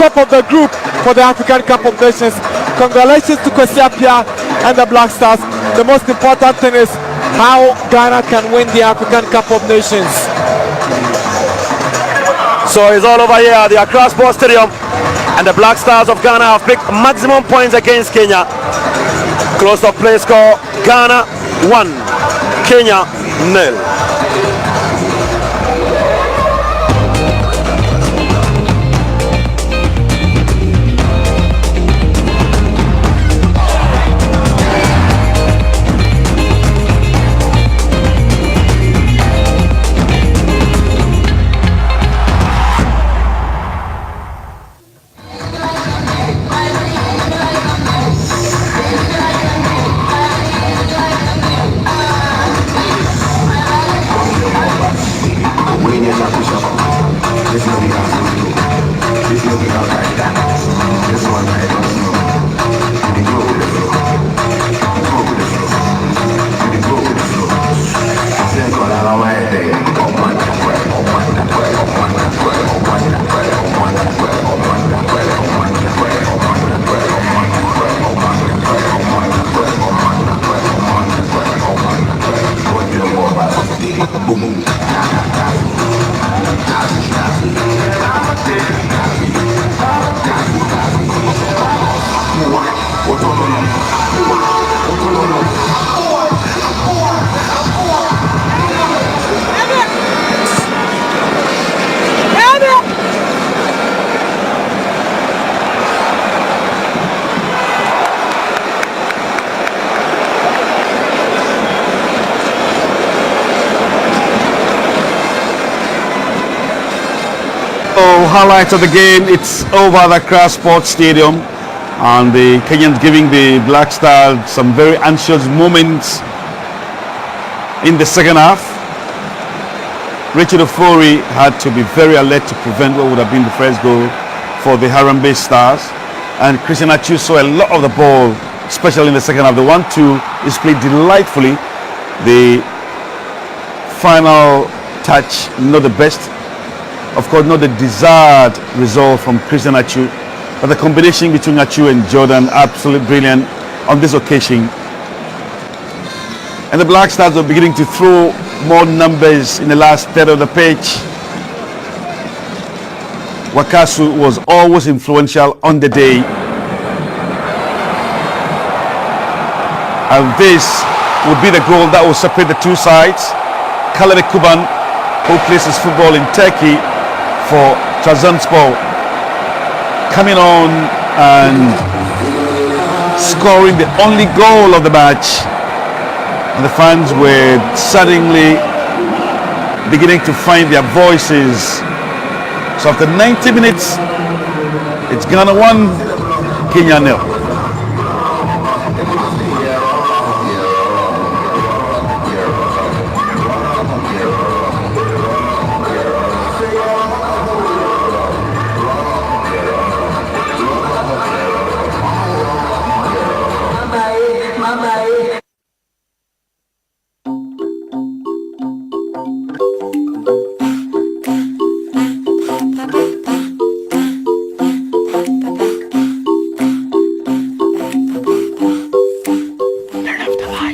top of the group for the African Cup of Nations. Congratulations to Kwesi Appiah and the Black Stars. The most important thing is how Ghana can win the African Cup of Nations. So it's all over here at the Accra Sports Stadium, and the Black Stars of Ghana have picked maximum points against Kenya. Close up play score: Ghana 1, Kenya 0. highlights of the game. It's over at Accra Sports Stadium, and the Kenyans giving the Black Stars some very anxious moments in the second half. Richard Ofori had to be very alert to prevent what would have been the first goal for the Harambee Stars, and Christian Achu saw a lot of the ball, especially in the second half. The 1-2 is played delightfully. The final touch, not the best, of course not the desired result from Christian Achu, but the combination between Achu and Jordan, absolutely brilliant on this occasion. And the Black Stars are beginning to throw more numbers in the last third of the pitch. Wakasu was always influential on the day, and this would be the goal that will separate the two sides. Kalebe Kuban, who plays his football in Turkey for Trabzonspor, coming on and scoring the only goal of the match, and the fans were suddenly beginning to find their voices. So after 90 minutes, it's Ghana 1, Kenya 0.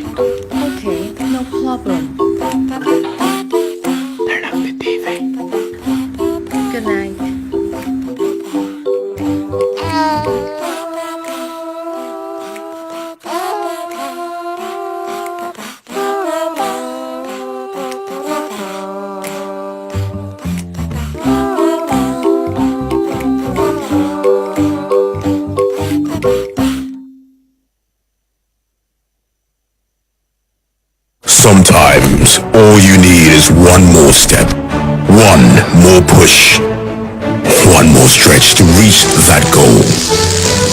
Okay, no problem. Turn up the TV. Good night. Sometimes all you need is one more step, one more push, one more stretch to reach that goal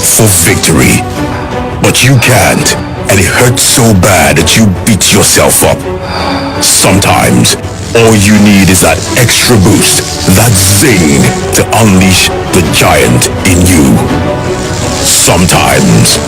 for victory. But you can't, and it hurts so bad that you beat yourself up. Sometimes all you need is that extra boost, that zing to unleash the giant in you. Sometimes